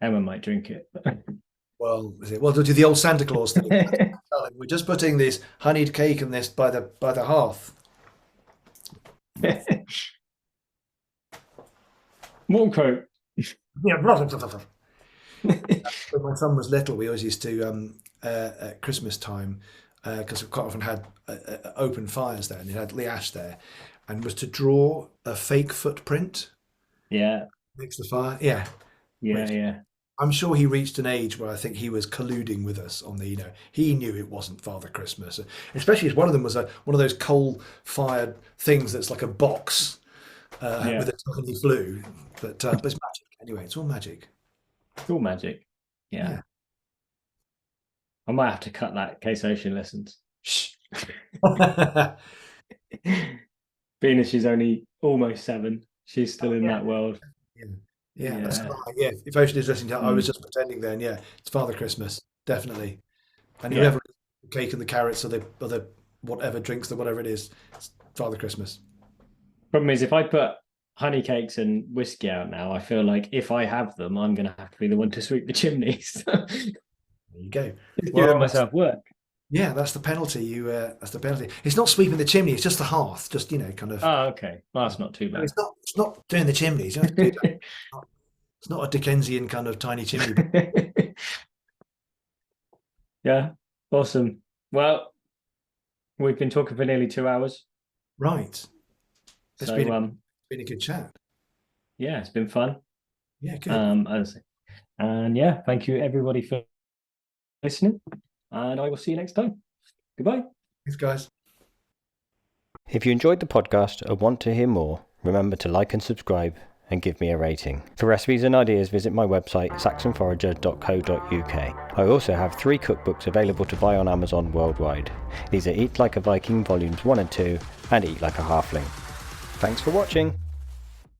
Emma might drink it. Well, we'll do the old Santa Claus thing. We're just putting this honeyed cake and this by the hearth. Warm coat. Yeah, blah, blah, blah, blah. When my son was little, we always used to at Christmas time, because we quite often had open fires there, and you had the ash there, and was to draw a fake footprint Yeah. next to the fire. Yeah, Yeah. which Yeah. I'm sure he reached an age where I think he was colluding with us on the, he knew it wasn't Father Christmas, especially as one of them was one of those coal-fired things that's like a box Yeah. with a tiny flue, but it's magic anyway. It's all magic. It's all magic. Yeah. I might have to cut that in case Ocean listens. Shh. Being that she's only almost 7, she's still in that world. Yeah, that's right. Yeah, if Ocean is listening to that, I was just pretending then. Yeah, it's Father Christmas, definitely. And whoever the cake and the carrots or the whatever drinks, whatever it is, it's Father Christmas. Problem is, if I put honey cakes and whiskey out now, I feel like if I have them, I'm going to have to be the one to sweep the chimneys. There you go. Giving myself work. Yeah, that's the penalty. That's the penalty. It's not sweeping the chimney; it's just the hearth. Just kind of. Oh, okay. Well, that's not too bad. It's not doing the chimneys. You don't have to do that. It's not a Dickensian kind of tiny chimney. Yeah, awesome. Well, we've been talking for nearly 2 hours. Right. It's So, been a good chat. Yeah, it's been fun. Yeah, good. And yeah, thank you everybody for listening. And I will see you next time. Goodbye. Thanks, guys. If you enjoyed the podcast or want to hear more, remember to like and subscribe and give me a rating. For recipes and ideas, visit my website saxonforager.co.uk. I also have 3 cookbooks available to buy on Amazon worldwide. These are Eat Like a Viking Volumes 1 and 2 and Eat Like a Halfling. Thanks for watching.